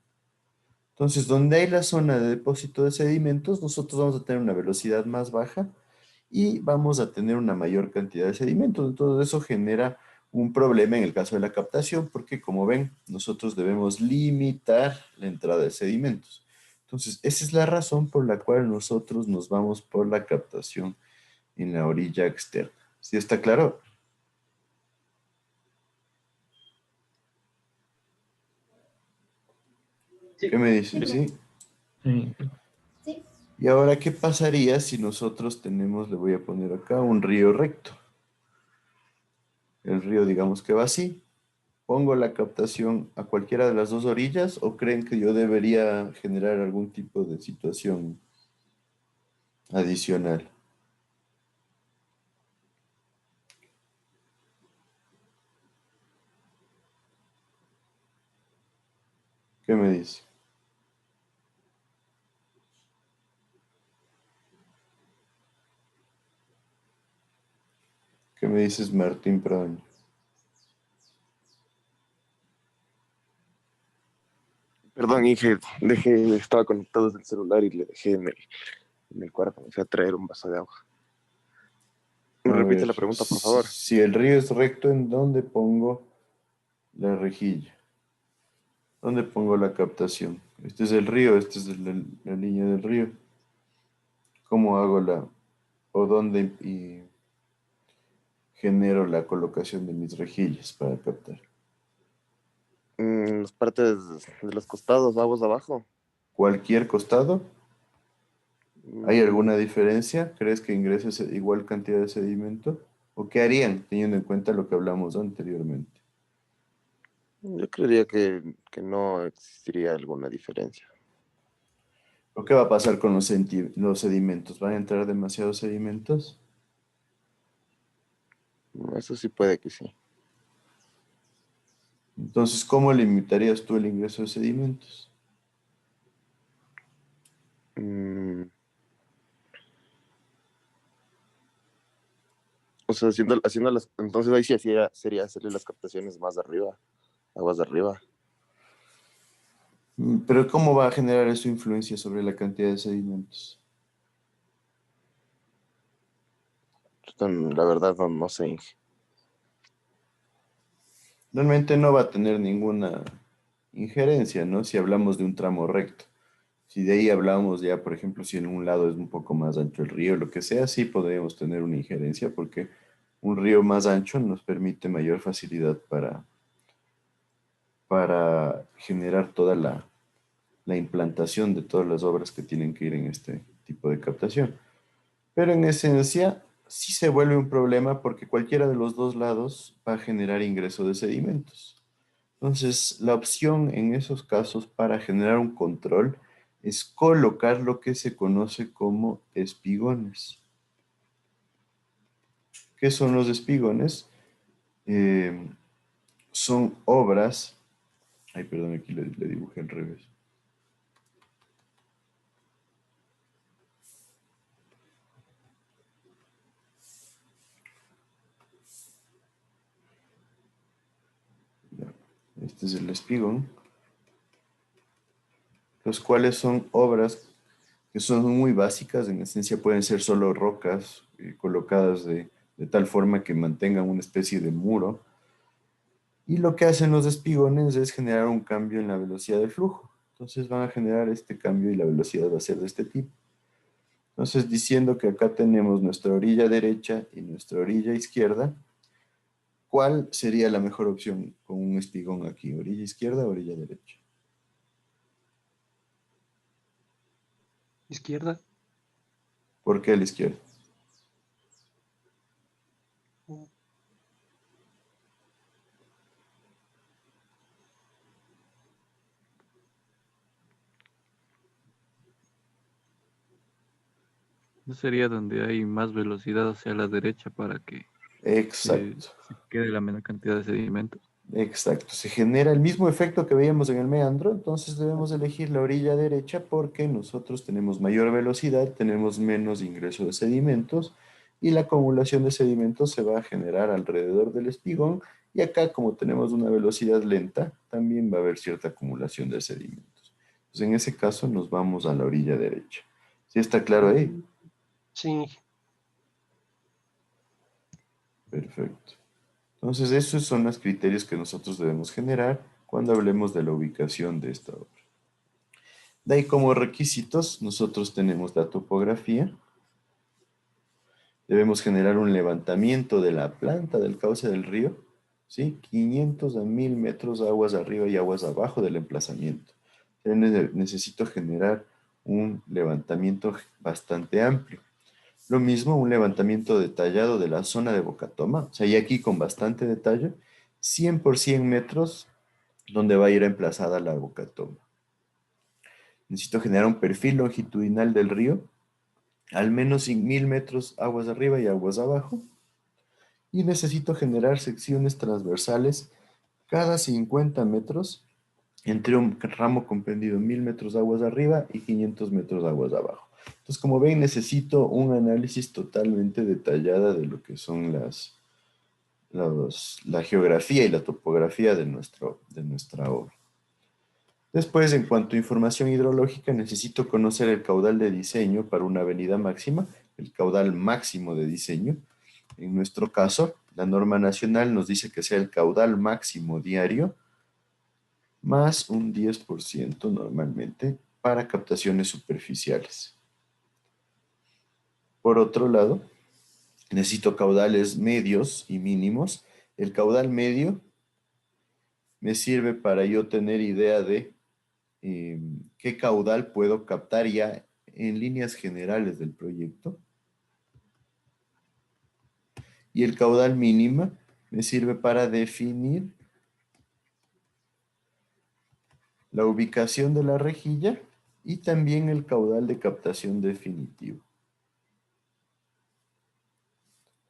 Entonces, donde hay la zona de depósito de sedimentos, nosotros vamos a tener una velocidad más baja y vamos a tener una mayor cantidad de sedimentos. Entonces, eso genera un problema en el caso de la captación, porque como ven, nosotros debemos limitar la entrada de sedimentos. Entonces, esa es la razón por la cual nosotros nos vamos por la captación en la orilla externa. ¿Sí está claro? ¿Qué me dices? ¿Sí? Sí. Sí. Y ahora, ¿qué pasaría si nosotros tenemos, le voy a poner acá, un río recto? El río, digamos que va así. ¿Pongo la captación a cualquiera de las dos orillas o creen que yo debería generar algún tipo de situación adicional? ¿Qué me dice? ¿Qué me dices, Martín Proaño? Perdón, Inge, estaba conectado desde el celular y le dejé en el cuarto. O sea, traer un vaso de agua. A ¿Me repite ver, la pregunta, por favor? si el río es recto, ¿en dónde pongo la rejilla? ¿Dónde pongo la captación? Este es el río, esta es la línea del río. ¿Cómo hago o dónde genero la colocación de mis rejillas para captar? Las partes de los costados, aguas abajo. ¿Cualquier costado? ¿Hay alguna diferencia? ¿Crees que ingrese igual cantidad de sedimento? ¿O qué harían teniendo en cuenta lo que hablamos anteriormente? Yo creería que no existiría alguna diferencia. ¿O qué va a pasar con los sedimentos? ¿Van a entrar demasiados sedimentos? Eso sí puede que sí. Entonces, ¿cómo limitarías tú el ingreso de sedimentos? O sea, haciendo las, entonces ahí sí sería hacerle las captaciones más de arriba, aguas de arriba. Pero ¿cómo va a generar eso influencia sobre la cantidad de sedimentos? La verdad no sé, Inge. Realmente no va a tener ninguna injerencia, ¿no? Si hablamos de un tramo recto. Si de ahí hablamos ya, por ejemplo, si en un lado es un poco más ancho el río, lo que sea, sí podríamos tener una injerencia porque un río más ancho nos permite mayor facilidad para generar toda la implantación de todas las obras que tienen que ir en este tipo de captación. Pero en esencia, sí se vuelve un problema porque cualquiera de los dos lados va a generar ingreso de sedimentos. Entonces, la opción en esos casos para generar un control es colocar lo que se conoce como espigones. ¿Qué son los espigones? Eh, Son obras. Ay, perdón, aquí le dibujé al revés. Este es el espigón. Los cuales son obras que son muy básicas, en esencia pueden ser solo rocas colocadas de tal forma que mantengan una especie de muro. Y lo que hacen los espigones es generar un cambio en la velocidad del flujo. Entonces van a generar este cambio y la velocidad va a ser de este tipo. Entonces, diciendo que acá tenemos nuestra orilla derecha y nuestra orilla izquierda, ¿cuál sería la mejor opción con un espigón aquí? ¿Orilla izquierda o orilla derecha? Izquierda. ¿Por qué a la izquierda? ¿No sería donde hay más velocidad hacia la derecha para que Exacto. se quede la menor cantidad de sedimentos? Exacto, se genera el mismo efecto que veíamos en el meandro, entonces debemos elegir la orilla derecha porque nosotros tenemos mayor velocidad, tenemos menos ingreso de sedimentos y la acumulación de sedimentos se va a generar alrededor del espigón y acá como tenemos una velocidad lenta, también va a haber cierta acumulación de sedimentos. Entonces en ese caso nos vamos a la orilla derecha. ¿Sí está claro ahí? Sí. Perfecto. Entonces, esos son los criterios que nosotros debemos generar cuando hablemos de la ubicación de esta obra. De ahí, como requisitos, nosotros tenemos la topografía. Debemos generar un levantamiento de la planta del cauce del río, ¿sí? 500 a 1000 metros aguas arriba y aguas abajo del emplazamiento. necesito generar un levantamiento bastante amplio. Lo mismo, un levantamiento detallado de la zona de Bocatoma, o sea, y aquí con bastante detalle, 100 por 100 metros donde va a ir emplazada la Bocatoma. Necesito generar un perfil longitudinal del río, al menos 1000 metros aguas arriba y aguas abajo, y necesito generar secciones transversales cada 50 metros entre un ramo comprendido 1000 metros aguas arriba y 500 metros aguas abajo. Entonces, como ven, necesito un análisis totalmente detallado de lo que son la geografía y la topografía de nuestra obra. Después, en cuanto a información hidrológica, necesito conocer el caudal de diseño para una avenida máxima, el caudal máximo de diseño. En nuestro caso, la norma nacional nos dice que sea el caudal máximo diario más un 10% normalmente para captaciones superficiales. Por otro lado, necesito caudales medios y mínimos. El caudal medio me sirve para yo tener idea de qué caudal puedo captar ya en líneas generales del proyecto. Y el caudal mínima me sirve para definir la ubicación de la rejilla y también el caudal de captación definitivo.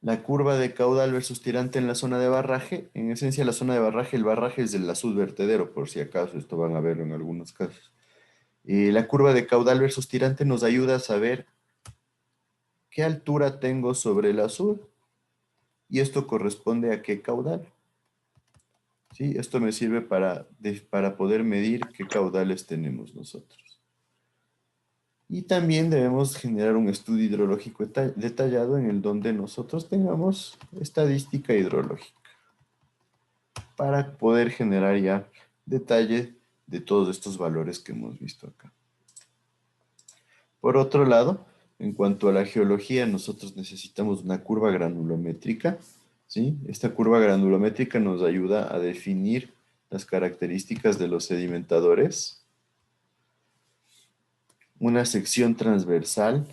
La curva de caudal versus tirante en la zona de barraje, en esencia la zona de barraje, el barraje es del azul vertedero, por si acaso, esto van a verlo en algunos casos. La curva de caudal versus tirante nos ayuda a saber qué altura tengo sobre el azul y esto corresponde a qué caudal. ¿Sí? Esto me sirve para poder medir qué caudales tenemos nosotros. Y también debemos generar un estudio hidrológico detallado en el donde nosotros tengamos estadística hidrológica para poder generar ya detalle de todos estos valores que hemos visto acá. Por otro lado, en cuanto a la geología, nosotros necesitamos una curva granulométrica, ¿sí? Esta curva granulométrica nos ayuda a definir las características de los sedimentadores. Una sección transversal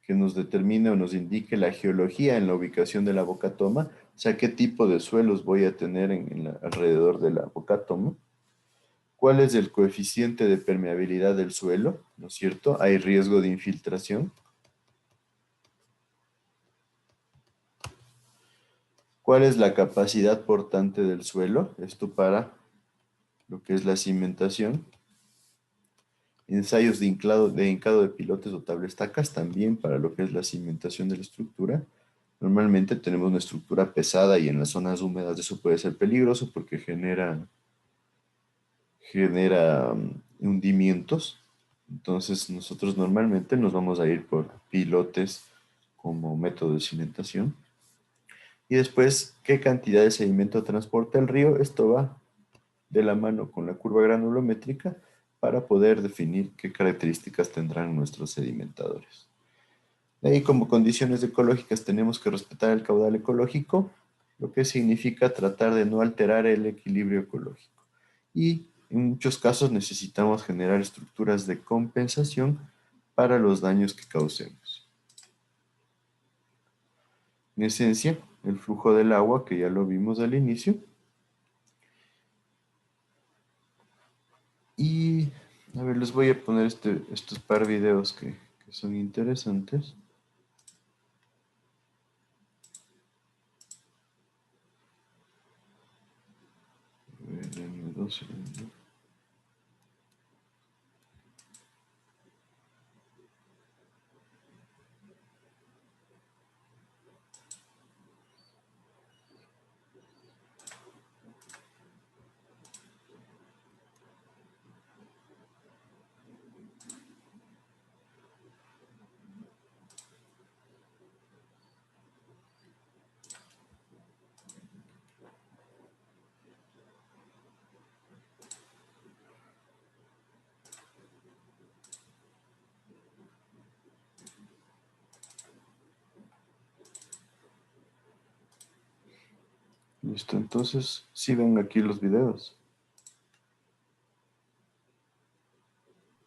que nos determine o nos indique la geología en la ubicación de la Bocatoma, o sea, qué tipo de suelos voy a tener alrededor de la Bocatoma. ¿Cuál es el coeficiente de permeabilidad del suelo? ¿No es cierto? ¿Hay riesgo de infiltración? ¿Cuál es la capacidad portante del suelo? Esto para lo que es la cimentación. Ensayos de hincado de pilotes o tablestacas también para lo que es la cimentación de la estructura. Normalmente tenemos una estructura pesada y en las zonas húmedas eso puede ser peligroso porque genera hundimientos. Entonces nosotros normalmente nos vamos a ir por pilotes como método de cimentación. Y después, ¿qué cantidad de sedimento transporta el río? Esto va de la mano con la curva granulométrica para poder definir qué características tendrán nuestros sedimentadores. De ahí, como condiciones ecológicas, tenemos que respetar el caudal ecológico, lo que significa tratar de no alterar el equilibrio ecológico. Y en muchos casos necesitamos generar estructuras de compensación para los daños que causemos. En esencia, el flujo del agua, que ya lo vimos al inicio. Y, a ver, les voy a poner estos par videos que son interesantes. A ver, denme 2 segundos. Listo, entonces, sí ven aquí los videos.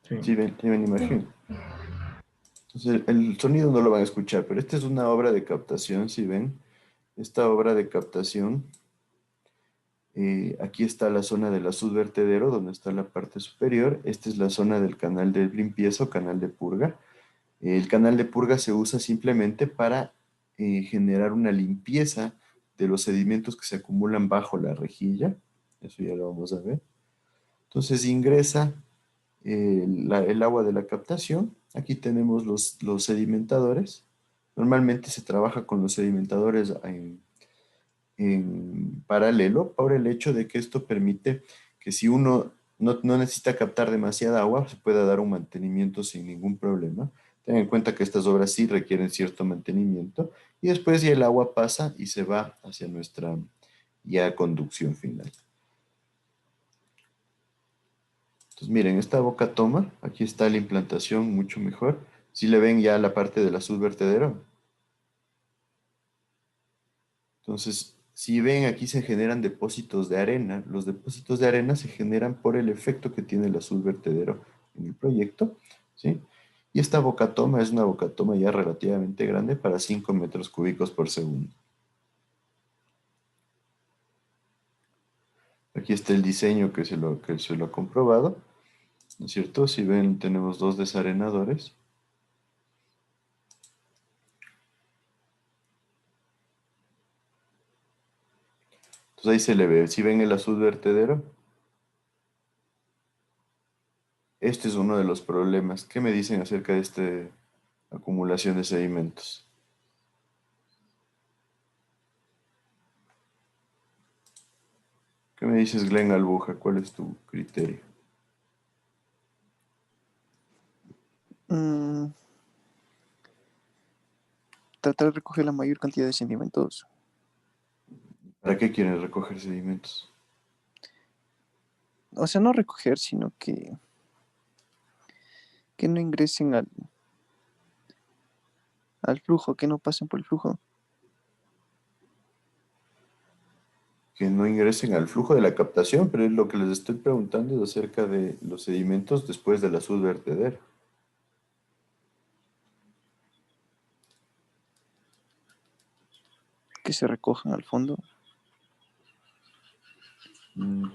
Sí ven imagen. Entonces, el sonido no lo van a escuchar, pero esta es una obra de captación, si ven. Esta obra de captación, aquí está la zona del azud vertedero, donde está la parte superior. Esta es la zona del canal de limpieza o canal de purga. El canal de purga se usa simplemente para generar una limpieza de los sedimentos que se acumulan bajo la rejilla. Eso ya lo vamos a ver. Entonces ingresa el agua de la captación. Aquí tenemos los sedimentadores. Normalmente se trabaja con los sedimentadores en paralelo por el hecho de que esto permite que si uno no necesita captar demasiada agua, se pueda dar un mantenimiento sin ningún problema. Ten en cuenta que estas obras sí requieren cierto mantenimiento y después ya el agua pasa y se va hacia nuestra ya conducción final. Entonces miren, esta boca toma, aquí está la implantación mucho mejor. Si le ven ya la parte del azud vertedero. Entonces, si ven aquí se generan depósitos de arena. Los depósitos de arena se generan por el efecto que tiene el azud vertedero en el proyecto, ¿sí? Y esta bocatoma es una bocatoma ya relativamente grande para 5 metros cúbicos por segundo. Aquí está el diseño que se lo ha comprobado, ¿no es cierto? Si ven, tenemos dos desarenadores. Entonces ahí se le ve, si ven el azud vertedero, este es uno de los problemas. ¿Qué me dicen acerca de esta acumulación de sedimentos? ¿Qué me dices, Glenn Albuja? ¿Cuál es tu criterio? Tratar de recoger la mayor cantidad de sedimentos. ¿Para qué quieren recoger sedimentos? O sea, no recoger, sino que no ingresen al flujo, que no pasen por el flujo. Que no ingresen al flujo de la captación, pero es lo que les estoy preguntando es acerca de los sedimentos después del azud vertedero. Que se recojan al fondo.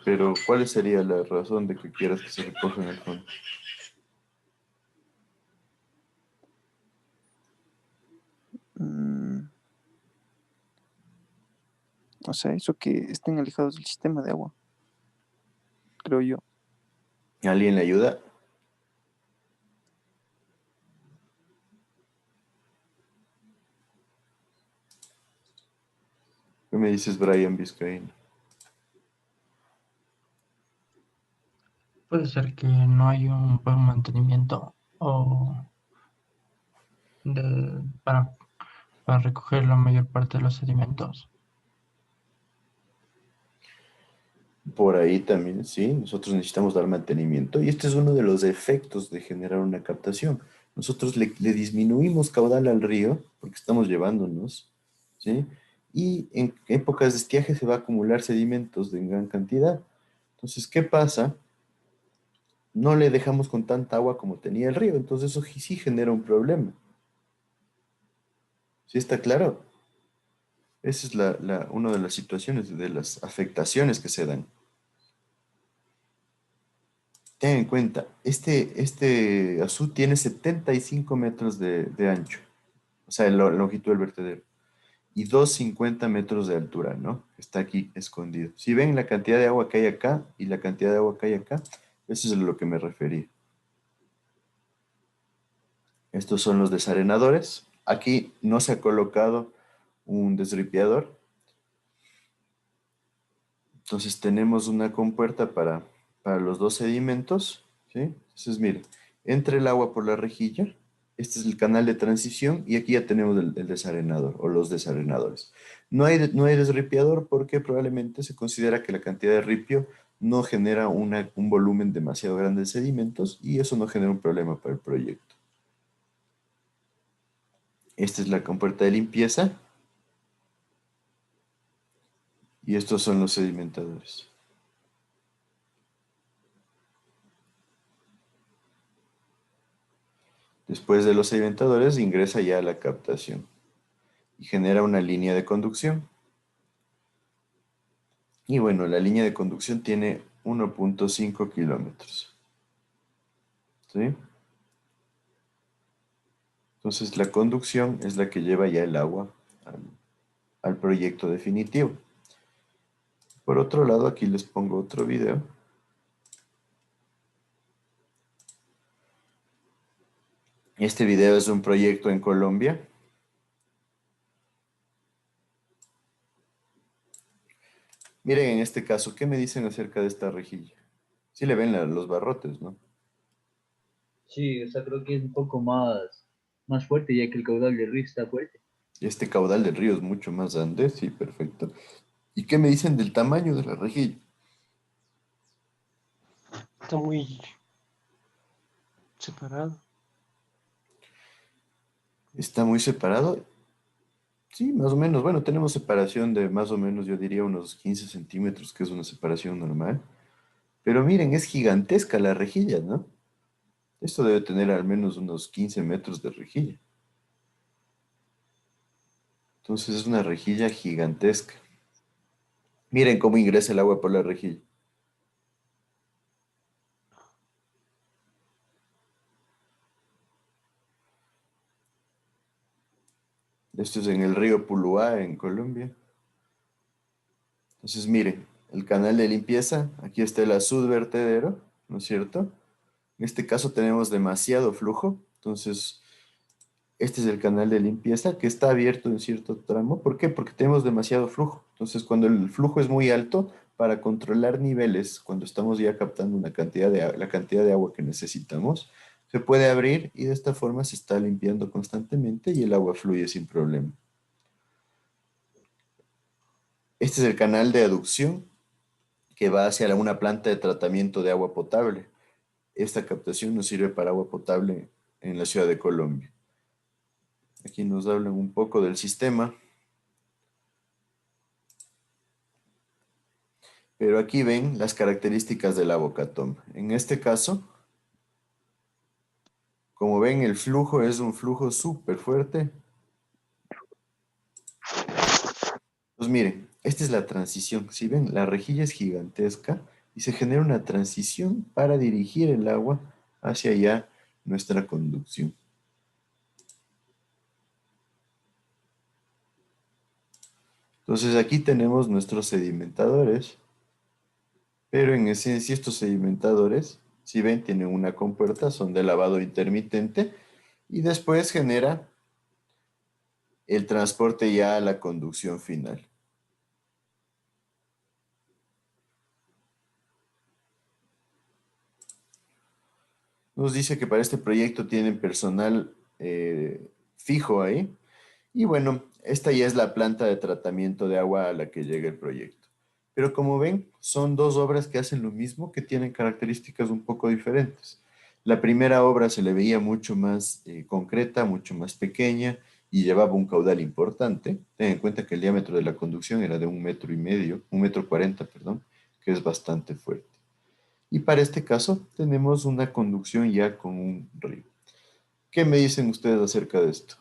Pero, ¿cuál sería la razón de que quieras que se recojan al fondo? O sea, eso que estén alejados del sistema de agua, creo yo. ¿Alguien le ayuda? ¿Qué me dices, Brian Vizcaíno? Puede ser que no hay un buen mantenimiento para recoger la mayor parte de los sedimentos. Por ahí también, sí, nosotros necesitamos dar mantenimiento y este es uno de los efectos de generar una captación. Nosotros le disminuimos caudal al río porque estamos llevándonos, ¿sí? Y en épocas de estiaje se va a acumular sedimentos en gran cantidad. Entonces, ¿qué pasa? No le dejamos con tanta agua como tenía el río, entonces eso sí genera un problema. ¿Sí está claro? Esa es una de las situaciones, de las afectaciones que se dan. Ten en cuenta, este azud tiene 75 metros de ancho, o sea, la longitud del vertedero, y 250 metros de altura, ¿no? Está aquí escondido. Si ven la cantidad de agua que hay acá y la cantidad de agua que hay acá, eso es a lo que me refería. Estos son los desarenadores. Aquí no se ha colocado un desripiador. Entonces tenemos una compuerta para los dos sedimentos, ¿sí? Entonces, miren, entra el agua por la rejilla, este es el canal de transición y aquí ya tenemos el desarenador o los desarenadores. No hay desripiador porque probablemente se considera que la cantidad de ripio no genera un volumen demasiado grande de sedimentos y eso no genera un problema para el proyecto. Esta es la compuerta de limpieza y estos son los sedimentadores. Después de los sedimentadores ingresa ya a la captación y genera una línea de conducción. Y bueno, la línea de conducción tiene 1.5 kilómetros. ¿Sí? Entonces la conducción es la que lleva ya el agua al proyecto definitivo. Por otro lado, aquí les pongo otro video. Este video es un proyecto en Colombia. Miren en este caso, ¿qué me dicen acerca de esta rejilla? Sí le ven los barrotes, ¿no? Sí, o sea, creo que es un poco más fuerte, ya que el caudal del río está fuerte. Este caudal del río es mucho más grande, sí, perfecto. ¿Y qué me dicen del tamaño de la rejilla? Está muy separado. ¿Está muy separado? Sí, más o menos. Bueno, tenemos separación de más o menos, yo diría, unos 15 centímetros, que es una separación normal. Pero miren, es gigantesca la rejilla, ¿no? Esto debe tener al menos unos 15 metros de rejilla. Entonces es una rejilla gigantesca. Miren cómo ingresa el agua por la rejilla. Esto es en el río Puluá, en Colombia. Entonces, miren, el canal de limpieza, aquí está el azud vertedero, ¿no es cierto? En este caso tenemos demasiado flujo, entonces este es el canal de limpieza que está abierto en cierto tramo. ¿Por qué? Porque tenemos demasiado flujo. Entonces, cuando el flujo es muy alto, para controlar niveles, cuando estamos ya captando una cantidad la cantidad de agua que necesitamos, se puede abrir y de esta forma se está limpiando constantemente y el agua fluye sin problema. Este es el canal de aducción que va hacia una planta de tratamiento de agua potable. Esta captación nos sirve para agua potable en la ciudad de Colombia. Aquí nos hablan un poco del sistema. Pero aquí ven las características de la bocatoma. En este caso, como ven, el flujo es un flujo súper fuerte. Pues miren, esta es la transición. Si ven, la rejilla es gigantesca y se genera una transición para dirigir el agua hacia allá nuestra conducción. Entonces aquí tenemos nuestros sedimentadores, pero en esencia estos sedimentadores, si ven, tienen una compuerta, son de lavado intermitente y después genera el transporte ya a la conducción final. Nos dice que para este proyecto tienen personal fijo ahí. Y bueno, esta ya es la planta de tratamiento de agua a la que llega el proyecto. Pero como ven, son dos obras que hacen lo mismo, que tienen características un poco diferentes. La primera obra se le veía mucho más concreta, mucho más pequeña y llevaba un caudal importante. Ten en cuenta que el diámetro de la conducción era de 1,5 metros, 1,40 metros, perdón, que es bastante fuerte. Y para este caso tenemos una conducción ya con un río. ¿Qué me dicen ustedes acerca de esto?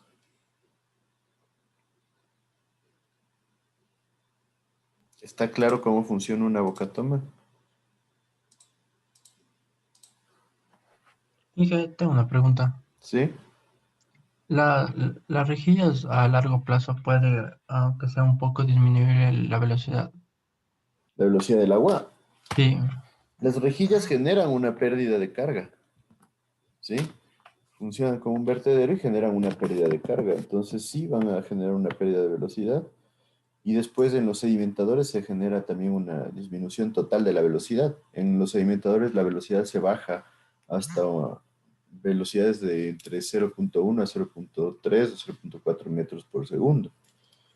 ¿Está claro cómo funciona una bocatoma? Inge, tengo una pregunta. ¿Sí? Las rejillas a largo plazo puede, aunque sea un poco, disminuir la velocidad. La velocidad del agua. Sí, Las rejillas generan una pérdida de carga. ¿Sí? Funcionan como un vertedero y generan una pérdida de carga. Entonces sí van a generar una pérdida de velocidad. Y después en los sedimentadores se genera también una disminución total de la velocidad. En los sedimentadores la velocidad se baja hasta velocidades de entre 0,1 a 0,3 o 0,4 metros por segundo.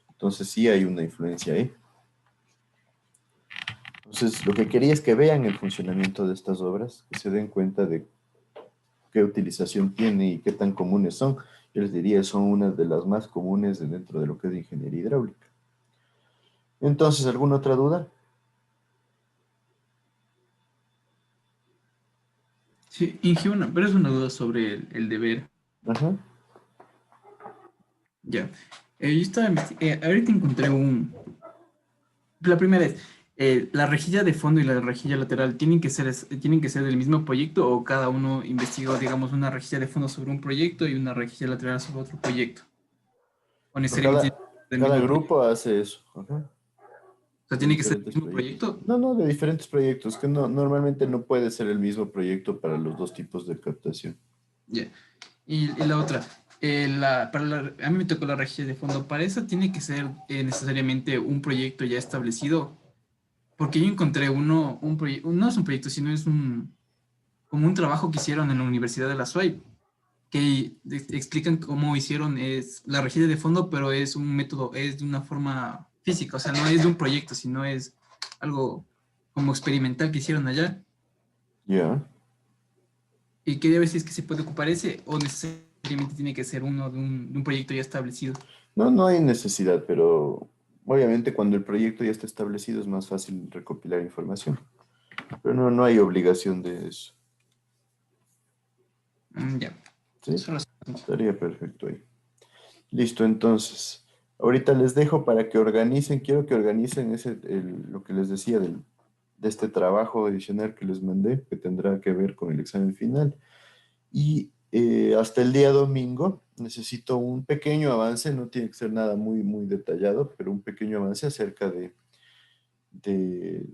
Entonces sí hay una influencia ahí. Entonces lo que quería es que vean el funcionamiento de estas obras, que se den cuenta de qué utilización tiene y qué tan comunes son. Yo les diría, son una de las más comunes dentro de lo que es ingeniería hidráulica. Entonces, ¿alguna otra duda? Sí, Inge, pero es una duda sobre el deber. Ajá. Ya. Yo estaba ahorita encontré la primera es, ¿la rejilla de fondo y la rejilla lateral tienen que ser del mismo proyecto o cada uno investigó, digamos, una rejilla de fondo sobre un proyecto y una rejilla lateral sobre otro proyecto? ¿O necesariamente tiene que ser del Cada mismo grupo hace eso. Ajá. O sea, De ¿tiene que ser el diferentes mismo proyectos. proyecto? No, de diferentes proyectos, que no, normalmente no puede ser el mismo proyecto para los dos tipos de captación. Ya. Y la otra, a mí me tocó la rejilla de fondo. Para eso tiene que ser necesariamente un proyecto ya establecido. Porque yo encontré no es un proyecto, sino es como un trabajo que hicieron en la Universidad de la SUAY, que explican cómo hicieron la rejilla de fondo, pero es un método, es de una forma física, o sea, no es de un proyecto, sino es algo como experimental que hicieron allá. Ya. Y quería ver si es que se puede ocupar ese o necesariamente tiene que ser uno de un proyecto ya establecido. No hay necesidad, pero obviamente cuando el proyecto ya está establecido es más fácil recopilar información. Pero no hay obligación de eso. Ya. ¿Sí? Estaría perfecto ahí. Listo, entonces. Ahorita les dejo para que organicen, quiero que organicen lo que les decía de este trabajo adicional que les mandé, que tendrá que ver con el examen final. Y hasta el día domingo necesito un pequeño avance, no tiene que ser nada muy, muy detallado, pero un pequeño avance acerca de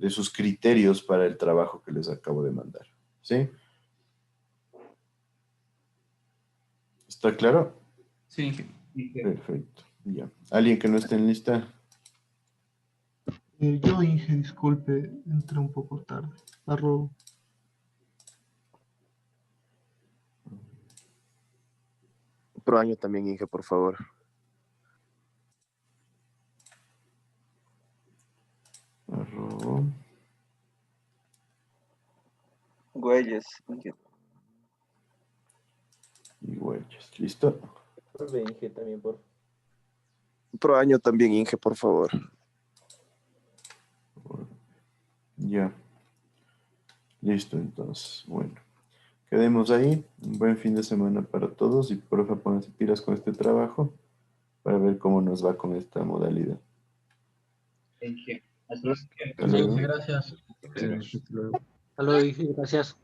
sus criterios para el trabajo que les acabo de mandar. ¿Sí? ¿Está claro? Sí. Perfecto, ya. ¿Alguien que no esté en lista? Yo, Inge, disculpe, entré un poco tarde. Arroba. Otro año también, Inge, por favor. Arroba. Güeyes, Inge. Y Güeyes, ¿listo? Inge también, por favor. Otro año también, Inge, por favor. Ya. Listo, entonces. Bueno. Quedemos ahí. Un buen fin de semana para todos y por favor pónganse pilas con este trabajo para ver cómo nos va con esta modalidad. Inge. Hasta luego. Gracias. Hasta luego. Hasta luego, Inge, gracias.